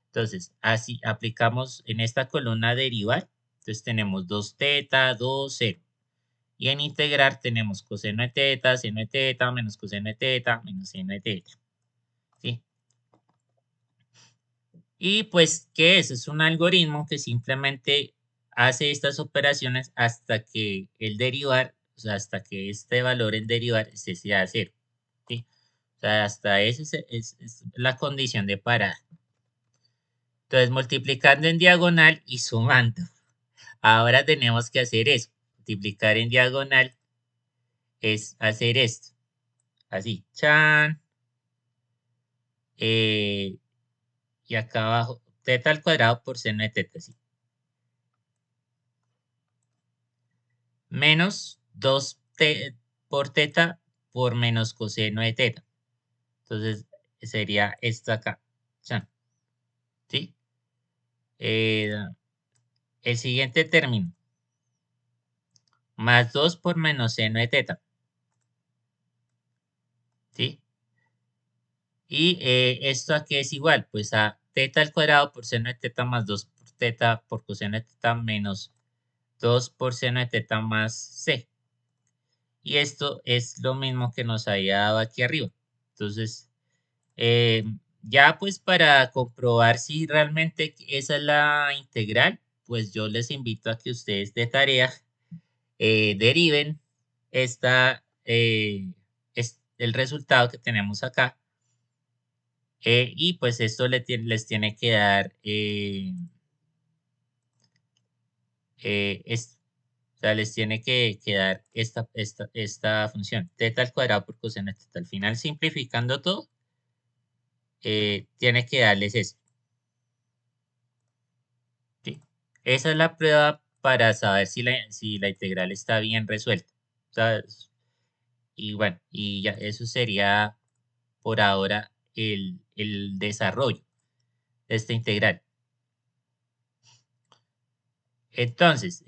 Entonces, así aplicamos en esta columna derivar. Entonces, tenemos 2 teta, 2, 0. Y en integrar tenemos coseno de teta, seno de teta, menos coseno de teta, menos seno de teta. ¿Sí? Y pues, ¿qué es? Es un algoritmo que simplemente hace estas operaciones hasta que el derivar, o sea, hasta que este valor en derivar sea a cero. ¿Sí? O sea, hasta ese es la condición de parada. Entonces, multiplicando en diagonal y sumando. Ahora tenemos que hacer eso. Multiplicar en diagonal es hacer esto. Así, chan. eh, y acá abajo, teta al cuadrado por seno de teta, ¿sí? Menos 2 por teta por menos coseno de teta. Entonces, sería esto acá, ¿sí? Eh, el siguiente término, más 2 por menos seno de teta, ¿sí? Y esto aquí es igual, pues a teta al cuadrado por seno de teta más 2 por teta por coseno de teta menos 2 por seno de teta más c. Y esto es lo mismo que nos había dado aquí arriba. Entonces, eh, ya pues para comprobar si realmente esa es la integral, pues yo les invito a que ustedes de tarea deriven es el resultado que tenemos acá. Y pues esto les tiene que dar o sea, les tiene que dar esta función, teta al cuadrado por coseno de teta. Al final, simplificando todo, tiene que darles eso. ¿Sí? Esa es la prueba para saber si la integral está bien resuelta. ¿Sabes? Y bueno, y ya eso sería por ahora el desarrollo de esta integral. Entonces,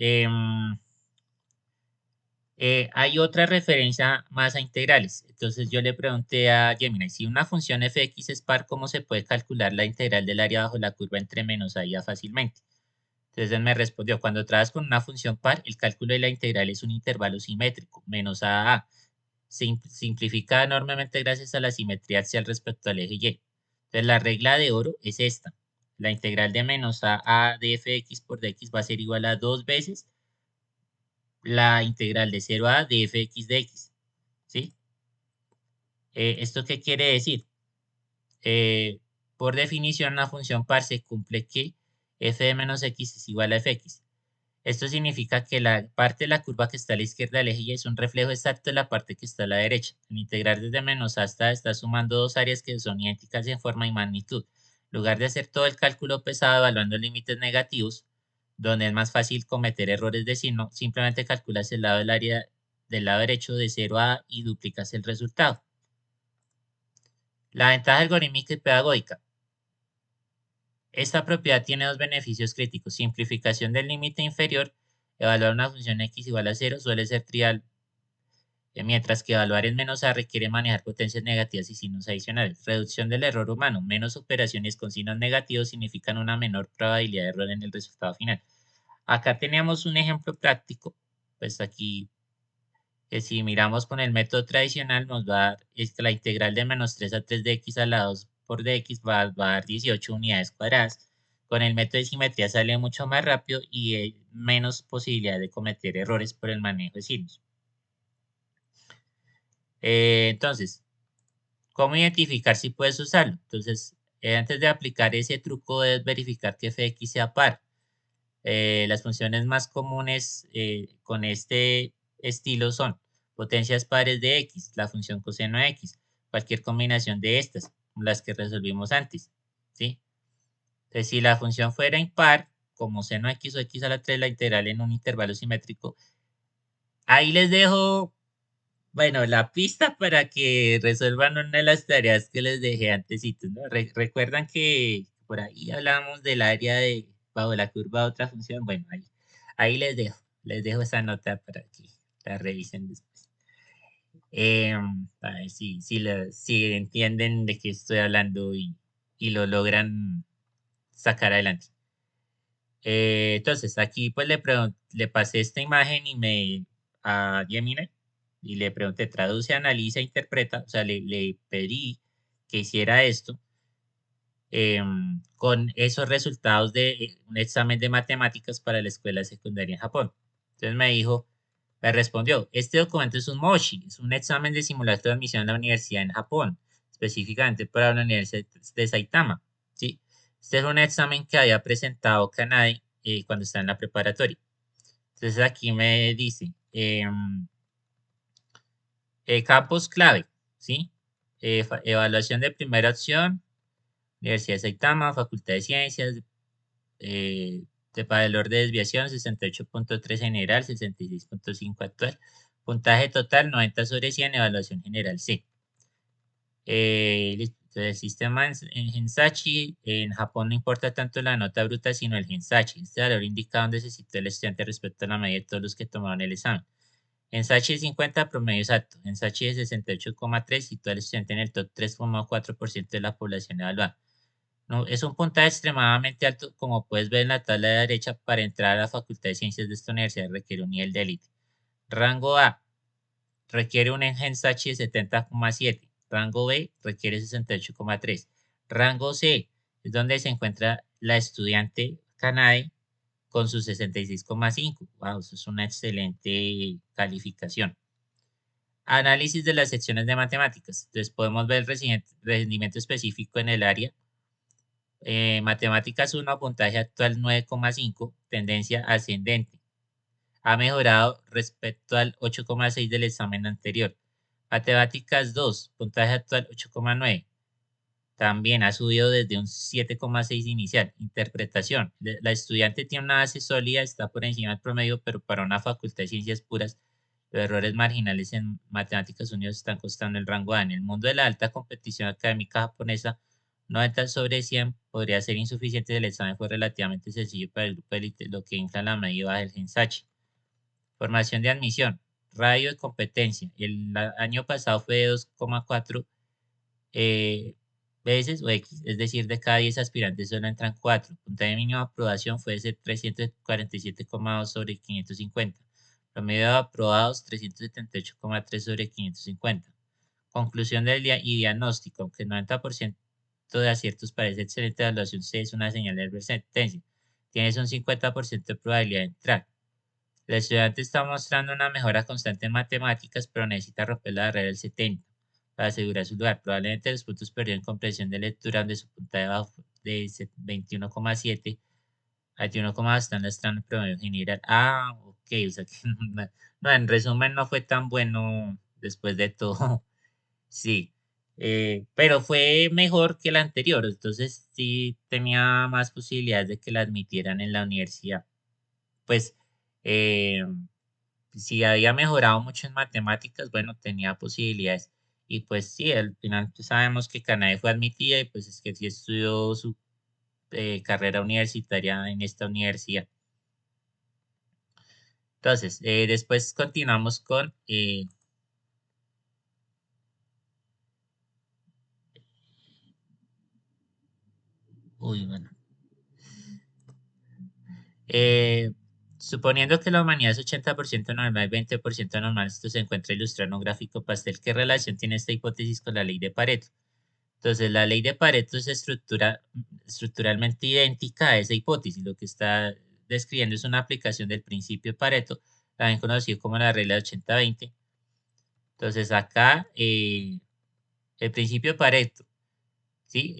hay otra referencia más a integrales. Entonces yo le pregunté a Gemini, si una función fx es par, ¿cómo se puede calcular la integral del área bajo la curva entre menos a y a fácilmente? Entonces él me respondió, cuando trabajas con una función par, el cálculo de la integral es un intervalo simétrico, menos a. Se simplifica enormemente gracias a la simetría axial respecto al eje Y. Entonces la regla de oro es esta. La integral de menos a de fx por dx va a ser igual a 2 veces la integral de 0 a de fx de x. ¿Sí? ¿Esto qué quiere decir? Por definición, una función par se cumple que f de menos x es igual a fx. Esto significa que la parte de la curva que está a la izquierda del eje Y es un reflejo exacto de la parte que está a la derecha. Al integrar desde menos hasta está sumando dos áreas que son idénticas en forma y magnitud. En lugar de hacer todo el cálculo pesado evaluando límites negativos, donde es más fácil cometer errores de signo, simplemente calculas el lado del área del lado derecho de 0 a y duplicas el resultado. La ventaja algorítmica y pedagógica. Esta propiedad tiene dos beneficios críticos. Simplificación del límite inferior. Evaluar una función x igual a 0 suele ser trivial, mientras que evaluar en menos a requiere manejar potencias negativas y signos adicionales. Reducción del error humano. Menos operaciones con signos negativos significan una menor probabilidad de error en el resultado final. Acá teníamos un ejemplo práctico. Pues aquí, que si miramos con el método tradicional, nos va a dar que la integral de menos 3 a 3 de x a la 2 por dx va a dar 18 unidades cuadradas. Con el método de simetría sale mucho más rápido y hay menos posibilidad de cometer errores por el manejo de signos. Entonces, ¿cómo identificar si puedes usarlo? Entonces, antes de aplicar ese truco debes verificar que f de x sea par. Las funciones más comunes con este estilo son potencias pares de x, la función coseno de x, cualquier combinación de estas, las que resolvimos antes, ¿sí? Entonces, si la función fuera impar, como seno de x o x a la 3, la integral en un intervalo simétrico, ahí les dejo, bueno, la pista para que resuelvan una de las tareas que les dejé antesitos, ¿no? Recuerdan que por ahí hablamos del área de bajo la curva de otra función. Bueno, ahí les dejo esa nota para que la revisen después. A ver si entienden de qué estoy hablando y lo logran sacar adelante. Entonces, aquí pues le pasé esta imagen a Gemini y le pregunté, traduce, analiza, interpreta, o sea, le pedí que hiciera esto con esos resultados de un examen de matemáticas para la escuela secundaria en Japón. Entonces me respondió, este documento es un mochi, es un examen de simulacro de admisión a la universidad en Japón, específicamente para la Universidad de Saitama, ¿sí? Este es un examen que había presentado Kanai cuando estaba en la preparatoria. Entonces aquí me dice, campos clave, ¿sí? Evaluación de primera opción, Universidad de Saitama, Facultad de Ciencias, eh, de valor de desviación 68.3 general, 66.5 actual, puntaje total 90 sobre 100, evaluación general C. Listo. Entonces, el sistema en Gensachi, en Japón no importa tanto la nota bruta, sino el Gensachi. Este valor indica dónde se sitúa el estudiante respecto a la media de todos los que tomaron el examen. Gensachi de 50, promedio exacto. Gensachi de 68,3, sitúa al estudiante en el top 3,4% de la población evaluada. No, es un puntaje extremadamente alto, como puedes ver en la tabla de la derecha, para entrar a la Facultad de Ciencias de esta universidad requiere un nivel de élite. Rango A requiere un Gensachi de 70,7. Rango B requiere 68,3. Rango C es donde se encuentra la estudiante Kanai con su 66,5. Wow, eso es una excelente calificación. Análisis de las secciones de matemáticas. Entonces podemos ver el rendimiento específico en el área. Matemáticas 1, puntaje actual 9,5, tendencia ascendente. Ha mejorado respecto al 8,6 del examen anterior. Matemáticas 2, puntaje actual 8,9. También ha subido desde un 7,6 inicial. Interpretación. La estudiante tiene una base sólida, está por encima del promedio, pero para una facultad de ciencias puras, los errores marginales en matemáticas unidas están costando el rango A. En el mundo de la alta competición académica japonesa, 90 sobre 100 podría ser insuficiente. El examen fue relativamente sencillo para el grupo de élite, lo que infla la media baja del Gensachi. Formación de admisión. Radio de competencia. El año pasado fue de 2,4 veces o X, es decir, de cada 10 aspirantes solo entran 4. Puntaje mínimo de aprobación fue de 347,2 sobre 550. Promedio de aprobados 378,3 sobre 550. Conclusión y diagnóstico. Aunque el 90% de aciertos parece excelente, la evaluación C es una señal de advertencia. Tienes un 50% de probabilidad de entrar. El estudiante está mostrando una mejora constante en matemáticas, pero necesita romper la barrera del 70 para asegurar su lugar. Probablemente los puntos perdidos en comprensión de lectura, donde su puntaje bajó de 21,7 a 21,2 está en la estándar promedio general. Ah, ok, o sea que no, en resumen no fue tan bueno después de todo. Sí, pero fue mejor que la anterior, entonces sí tenía más posibilidades de que la admitieran en la universidad. Pues eh, si había mejorado mucho en matemáticas, bueno, tenía posibilidades. Y pues sí, al final pues, sabemos que Canadá fue admitida y pues es que sí estudió su carrera universitaria en esta universidad. Entonces, después continuamos con, bueno, eh, suponiendo que la humanidad es 80% normal y 20% normal, esto se encuentra ilustrado en un gráfico pastel. ¿Qué relación tiene esta hipótesis con la ley de Pareto? Entonces, la ley de Pareto es estructuralmente idéntica a esa hipótesis. Lo que está describiendo es una aplicación del principio de Pareto, también conocido como la regla de 80-20. Entonces, acá, el principio de Pareto, ¿sí?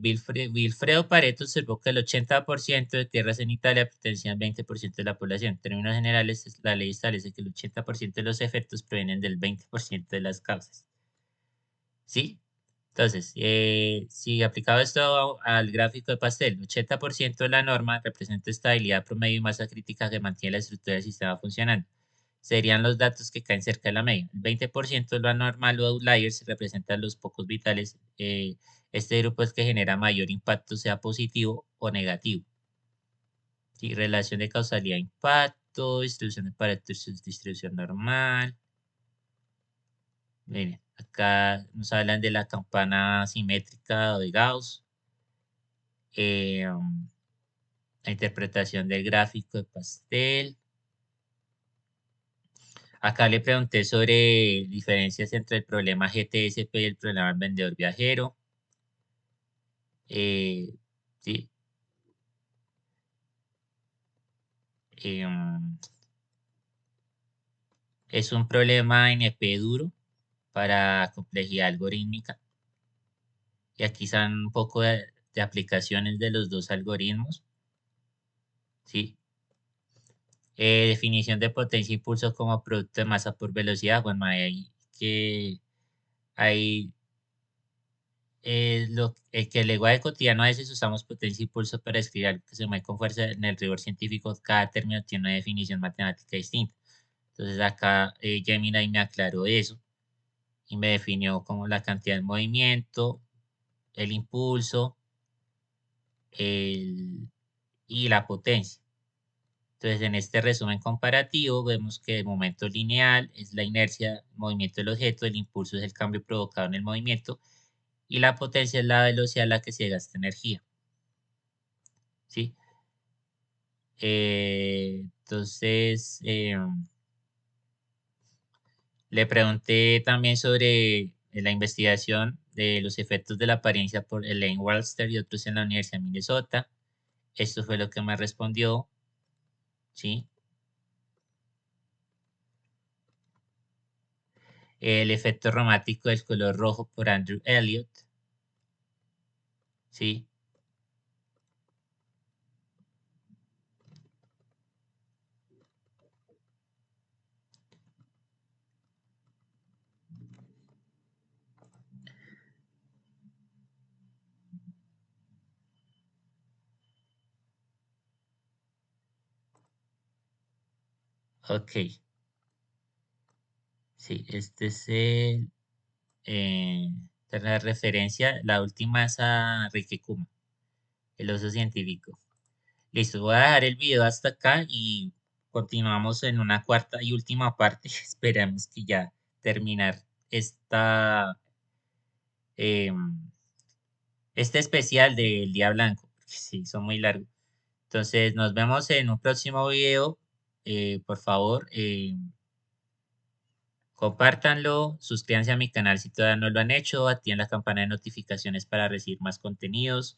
Wilfredo Pareto observó que el 80% de tierras en Italia pertenecían al 20% de la población. En términos generales, la ley establece que el 80% de los efectos provienen del 20% de las causas, ¿sí? Entonces, si aplicado esto al gráfico de pastel, 80% de la norma representa estabilidad promedio y masa crítica que mantiene la estructura del sistema funcionando. Serían los datos que caen cerca de la media. El 20% de lo anormal o outliers representan los pocos vitales. Este grupo es que genera mayor impacto, sea positivo o negativo. ¿Sí? Relación de causalidad-impacto, distribución de Pareto versus distribución normal. Miren, acá nos hablan de la campana simétrica de Gauss, la interpretación del gráfico de pastel. Acá le pregunté sobre diferencias entre el problema GTSP y el problema del vendedor viajero. Sí, em, es un problema NP duro para complejidad algorítmica. Y aquí están un poco de aplicaciones de los dos algoritmos. ¿Sí? Definición de potencia e impulso como producto de masa por velocidad. Bueno, que hay que el lenguaje cotidiano a veces usamos potencia e impulso para escribir algo que se mueve con fuerza. En el rigor científico, cada término tiene una definición matemática distinta. Entonces acá Gemini me aclaró eso y me definió como la cantidad de movimiento, el impulso y la potencia. Entonces, en este resumen comparativo, vemos que el momento lineal es la inercia, movimiento del objeto, el impulso es el cambio provocado en el movimiento y la potencia es la velocidad a la que se gasta energía. ¿Sí? Entonces, le pregunté también sobre la investigación de los efectos de la apariencia por Elaine Walster y otros en la Universidad de Minnesota. Esto fue lo que me respondió. ¿Sí? El efecto romático del color rojo por Andrew Elliott. ¿Sí? Ok. Sí, este es la referencia. La última es a Enrique Kuma, el oso científico. Listo, voy a dejar el video hasta acá y continuamos en una cuarta y última parte. Esperamos que ya terminar esta, em, este especial del Día Blanco, porque sí, son muy largos. Entonces, nos vemos en un próximo video. Por favor, compártanlo, suscríbanse a mi canal si todavía no lo han hecho, activen la campana de notificaciones para recibir más contenidos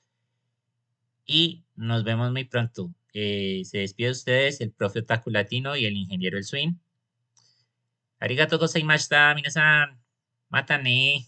y nos vemos muy pronto. Se despide de ustedes el profe Otaku Latino y el ingeniero El Swing. Arigato gozaimashita, minasan. Matane.